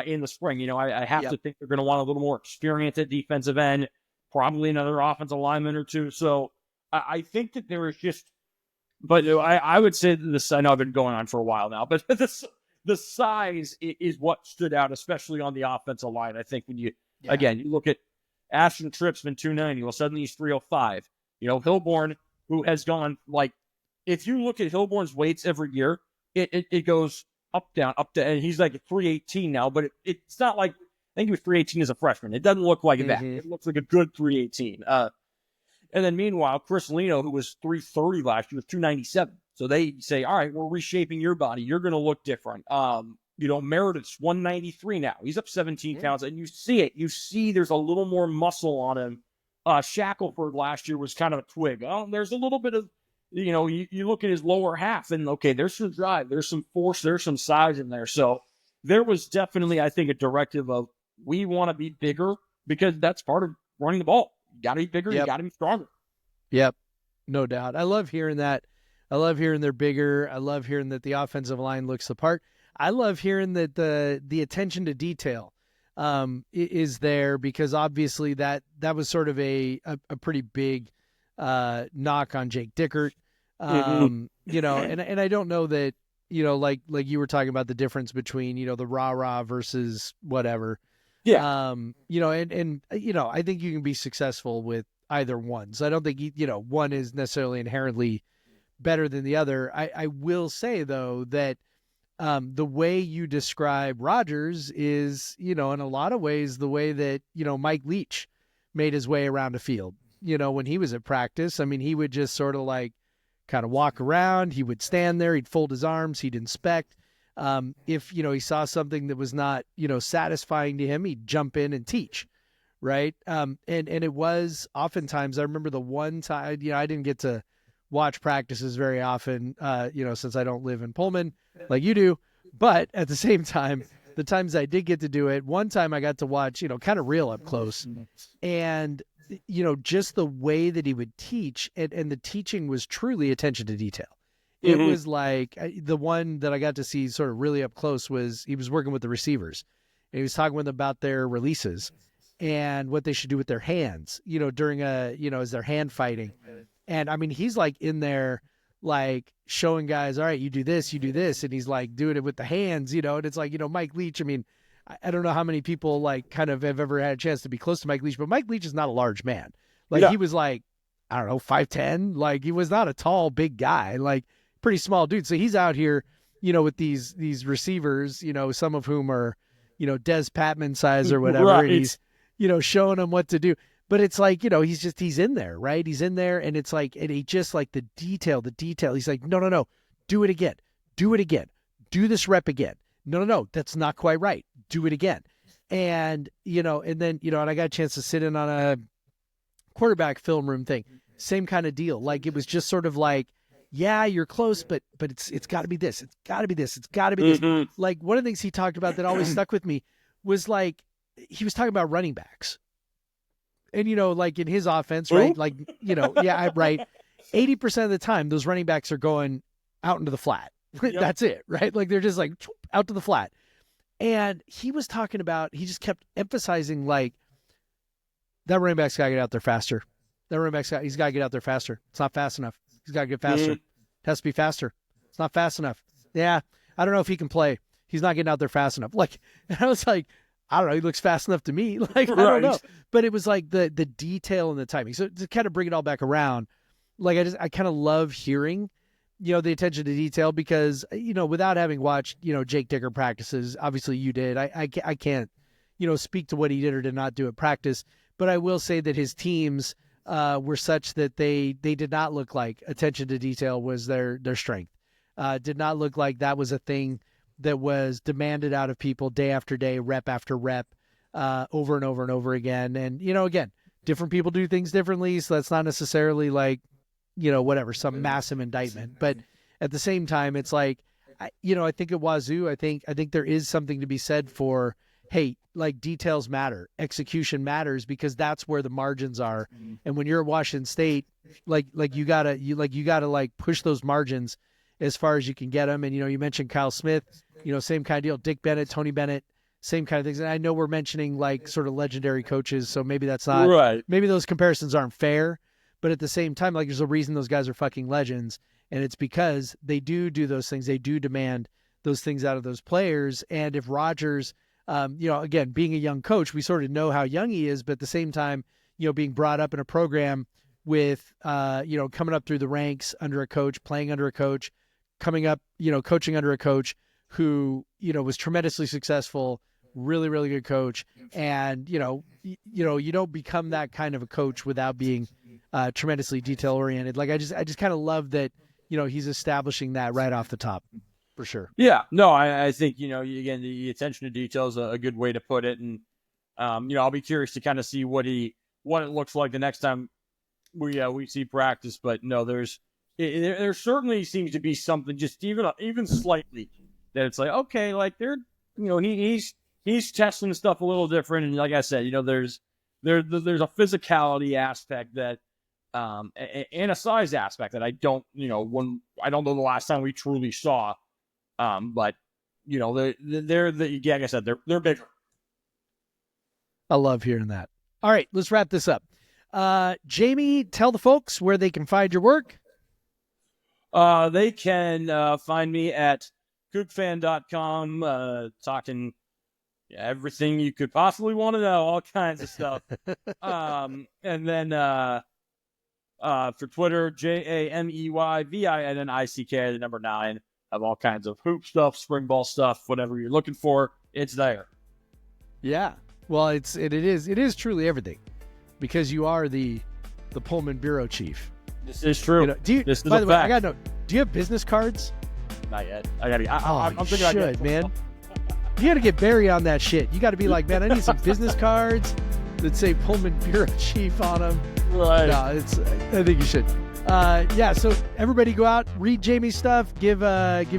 in the spring. I have to think they're going to want a little more experience at defensive end, probably another offensive lineman or two. So I think that there is just, but I would say this. I know I've been going on for a while now, but the size is what stood out, especially on the offensive line. I think when you look at Ashton Tripp's been 290, well suddenly he's 305. Hilborn, who has gone if you look at Hilborn's weights every year, it goes up, down, and he's like 318 now, but it's not like, I think he was 318 as a freshman. It doesn't look like that. It looks like a good 318. And then meanwhile, Chris Leno, who was 330 last year, was 297. So they say, all right, we're reshaping your body. You're going to look different. Meredith's 193 now. He's up 17 pounds, and you see it. You see there's a little more muscle on him. Shackelford last year was kind of a twig. There's a little bit of, you look at his lower half, and okay, there's some drive, there's some force, there's some size in there. So there was definitely, I think, a directive of we want to be bigger because that's part of running the ball. You got to be bigger, you got to be stronger. Yep, no doubt. I love hearing that. I love hearing they're bigger. I love hearing that the offensive line looks the part. I love hearing that the attention to detail is there, because obviously that was sort of a pretty big knock on Jake Dickert. And I don't know that, like you were talking about the difference between, the rah-rah versus whatever. Yeah. I think you can be successful with either one. So I don't think, one is necessarily inherently better than the other. I will say, though, that the way you describe Rodgers is, in a lot of ways, the way that, Mike Leach made his way around a field. When he was at practice, I mean, he would just sort of kind of walk around. He would stand there. He'd fold his arms. He'd inspect. If, he saw something that was not, satisfying to him, he'd jump in and teach. Right. And it was oftentimes, I remember the one time, I didn't get to watch practices very often, since I don't live in Pullman like you do. But at the same time, the times I did get to do it, one time I got to watch, kind of real up close. And, just the way that he would teach, and the teaching was truly attention to detail. It was like the one that I got to see sort of really up close was he was working with the receivers. And he was talking with them about their releases and what they should do with their hands, during as they're hand fighting. And I mean, he's in there, showing guys, all right, you do this. And he's doing it with the hands, and it's Mike Leach. I mean, I don't know how many people kind of have ever had a chance to be close to Mike Leach, but Mike Leach is not a large man. He was I don't know, 5'10". He was not a tall, big guy, pretty small dude. So he's out here, with these receivers, some of whom are, Des Patman size or whatever. Right. And he's, showing them what to do. But it's he's in there, right? He's in there, and it's and he just the detail. He's no, do it again. Do this rep again. No, that's not quite right. Do it again. And, and then, and I got a chance to sit in on a quarterback film room thing. Same kind of deal. It was just sort of yeah, you're close, but it's got to be this. It's got to be this. It's got to be this. Mhm. Like one of the things he talked about that always stuck with me was like he was talking about running backs. And like in his offense, right? Who? Like, right. 80% of the time those running backs are going out into the flat. Yep. That's it, right? Like they're just like out to the flat. And he was talking about, he just kept emphasizing like that running back's got to get out there faster. That running back's he's got to get out there faster. It's not fast enough. He's got to get faster. It has to be faster. It's not fast enough. Yeah, I don't know if he can play. He's not getting out there fast enough. Like, and I was like, I don't know. He looks fast enough to me. Like, I don't know. But it was like the detail and the timing. So to kind of bring it all back around, like I kind of love hearing, the attention to detail because, without having watched, Jake Dicker practices, obviously you did. I can't, speak to what he did or did not do at practice. But I will say that his teams were such that they did not look like attention to detail was their strength. Did not look like that was a thing that was demanded out of people day after day, rep after rep, over and over and over again. And, again, different people do things differently. So that's not necessarily like, whatever, some massive indictment. But at the same time, it's like, I think at Wazoo, I think there is something to be said for, hey, like details matter, execution matters because that's where the margins are. And when you're at Washington State, like you gotta push those margins as far as you can get them. And, you mentioned Kyle Smith, same kind of deal, Dick Bennett, Tony Bennett, same kind of things. And I know we're mentioning like sort of legendary coaches. So maybe that's not Right. Maybe those comparisons aren't fair, but at the same time, like there's a reason those guys are fucking legends. And it's because they do those things. They do demand those things out of those players. And if Rodgers, again, being a young coach, we sort of know how young he is, but at the same time, being brought up in a program with, coming up through the ranks under a coach, playing under a coach, coming up, coaching under a coach who, was tremendously successful, really, really good coach. And, you don't become that kind of a coach without being tremendously detail oriented. Like I just kind of love that, he's establishing that right off the top for sure. Yeah, no, I think, again, the attention to detail is a good way to put it. And, I'll be curious to kind of see what it looks like the next time we see practice. But no, there certainly seems to be something just even slightly that it's like, okay, like they're, he's testing stuff a little different. And like I said, there's a physicality aspect that, and a size aspect that I don't know the last time we truly saw. But they're like I said, they're bigger. I love hearing that. All right, let's wrap this up. Jamie, tell the folks where they can find your work. They can find me at cougfan.com, talking everything you could possibly want to know, all kinds of stuff. And then for Twitter, JAMEYVINNICK, 9. Have all kinds of hoop stuff, spring ball stuff, whatever you're looking for, it's there. Yeah. Well, it is truly everything because you are the Pullman bureau chief. This is true. This is by a the way, fact. I gotta know, do you have business cards? Not yet. I gotta. I'm thinking you should, man. You gotta get Barry on that shit. You gotta be like, man, I need some business cards that say Pullman bureau chief on them. Right. No, I think you should. Yeah, so everybody go out, read Jamie's stuff, give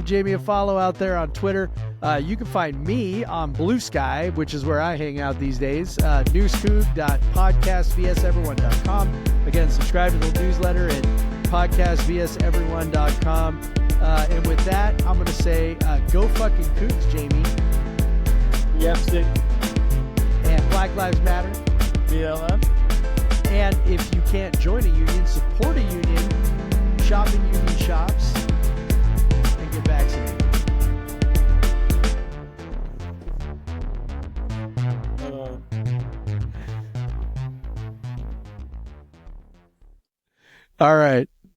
Jamie a follow out there on Twitter. You can find me on Blue Sky, which is where I hang out these days, newscoop.podcastvseveryone.com. Again, subscribe to the newsletter at podcastvseveryone.com. And with that, I'm going to say, go fucking Cougs, Jamie. Yep, stick. And Black Lives Matter. BLM. And if you can't join a union, support a union, shop in union shops, and get vaccinated. All right.